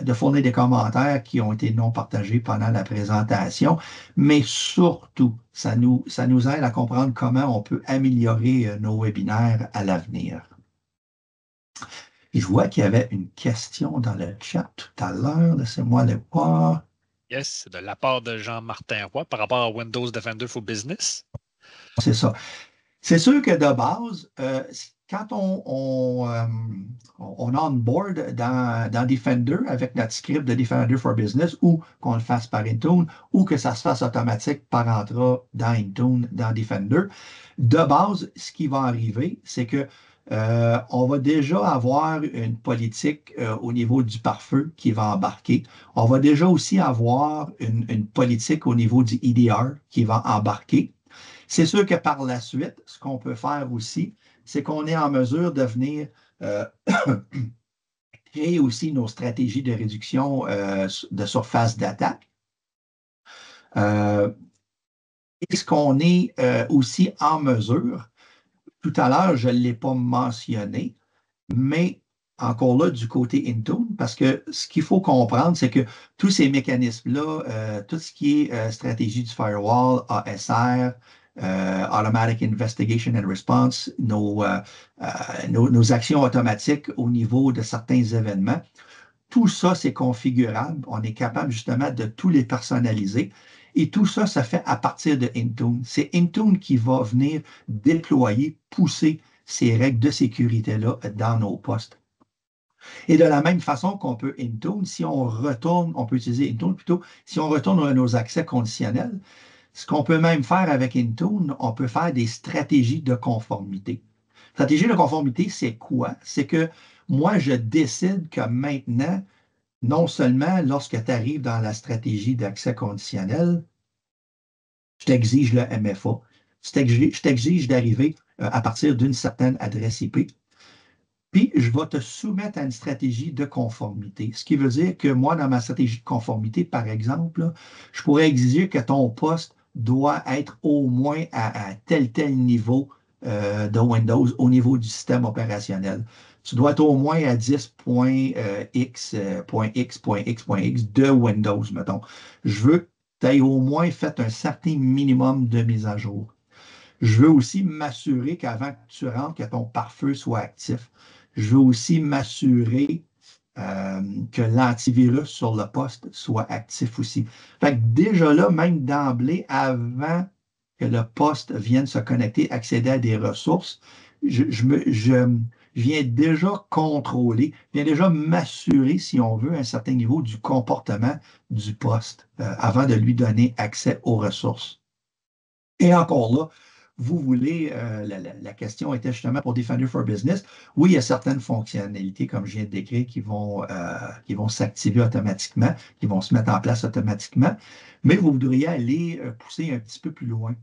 [SPEAKER 2] de fournir des commentaires qui ont été non partagés pendant la présentation, mais surtout, ça nous aide à comprendre comment on peut améliorer nos webinaires à l'avenir. Je vois qu'il y avait une question dans le chat tout à l'heure. Laissez-moi le voir.
[SPEAKER 1] Yes, c'est de la part de Jean-Martin Roy par rapport à Windows Defender for Business.
[SPEAKER 2] C'est ça. C'est sûr que de base, quand on onboard dans Defender avec notre script de Defender for Business ou qu'on le fasse par Intune ou que ça se fasse automatique par entrée dans Intune, dans Defender, de base, ce qui va arriver, c'est que on va déjà avoir une politique au niveau du pare-feu qui va embarquer. On va déjà aussi avoir une politique au niveau du EDR qui va embarquer. C'est sûr que par la suite, ce qu'on peut faire aussi, c'est qu'on est en mesure de venir créer aussi nos stratégies de réduction de surface d'attaque. Et ce qu'on est aussi en mesure, tout à l'heure, je ne l'ai pas mentionné, mais encore là, du côté Intune, parce que ce qu'il faut comprendre, c'est que tous ces mécanismes-là, tout ce qui est stratégie du firewall, ASR, Automatic Investigation and Response, nos actions automatiques au niveau de certains événements, tout ça, c'est configurable. On est capable justement de tous les personnaliser. Et tout ça, ça fait à partir de Intune. C'est Intune qui va venir déployer, pousser ces règles de sécurité-là dans nos postes. Et de la même façon qu'on peut Intune, si on retourne, on peut utiliser Intune plutôt, si on retourne à nos accès conditionnels, ce qu'on peut même faire avec Intune, on peut faire des stratégies de conformité. Stratégie de conformité, c'est quoi? C'est que moi, je décide que maintenant, non seulement lorsque tu arrives dans la stratégie d'accès conditionnel, je t'exige le MFA, je t'exige d'arriver à partir d'une certaine adresse IP. Puis, je vais te soumettre à une stratégie de conformité. Ce qui veut dire que moi, dans ma stratégie de conformité, par exemple, là, je pourrais exiger que ton poste doit être au moins à tel niveau de Windows au niveau du système opérationnel. Tu dois être au moins à 10.x.x.x.x de Windows, mettons. Je veux que tu aies au moins fait un certain minimum de mise à jour. Je veux aussi m'assurer qu'avant que tu rentres, que ton pare-feu soit actif. Je veux aussi m'assurer que l'antivirus sur le poste soit actif aussi. Fait que déjà là, même d'emblée, avant que le poste vienne se connecter, accéder à des ressources, je viens déjà contrôler, je viens déjà m'assurer, si on veut, un certain niveau du comportement du poste avant de lui donner accès aux ressources. Et encore là, vous voulez, la question était justement pour Defender for Business. Oui, il y a certaines fonctionnalités, comme je viens de décrire, qui vont s'activer automatiquement, qui vont se mettre en place automatiquement, mais vous voudriez aller pousser un petit peu plus loin,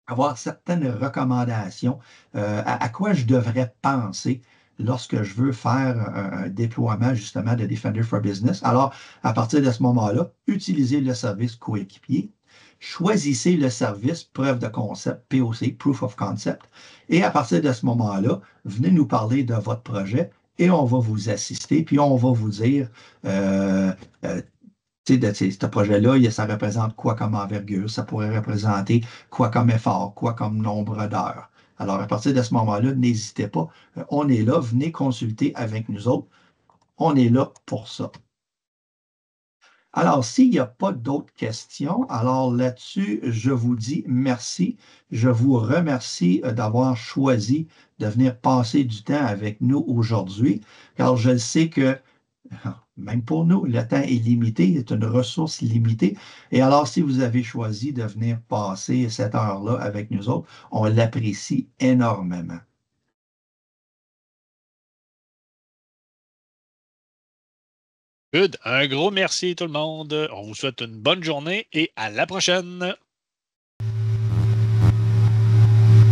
[SPEAKER 2] avoir certaines recommandations, à quoi je devrais penser lorsque je veux faire un déploiement justement de Defender for Business. Alors, à partir de ce moment-là, utilisez le service coéquipier. Choisissez le service preuve de concept, POC, Proof of Concept, et à partir de ce moment-là, venez nous parler de votre projet et on va vous assister, puis on va vous dire, ce projet-là, ça représente quoi comme envergure, ça pourrait représenter quoi comme effort, quoi comme nombre d'heures. Alors, à partir de ce moment-là, n'hésitez pas, on est là, venez consulter avec nous autres, on est là pour ça. Alors, s'il n'y a pas d'autres questions, alors là-dessus, je vous dis merci. Je vous remercie d'avoir choisi de venir passer du temps avec nous aujourd'hui, car je sais que, même pour nous, le temps est limité, est une ressource limitée. Et alors, si vous avez choisi de venir passer cette heure-là avec nous autres, on l'apprécie énormément.
[SPEAKER 1] Good. Un gros merci tout le monde. On vous souhaite une bonne journée et à la prochaine.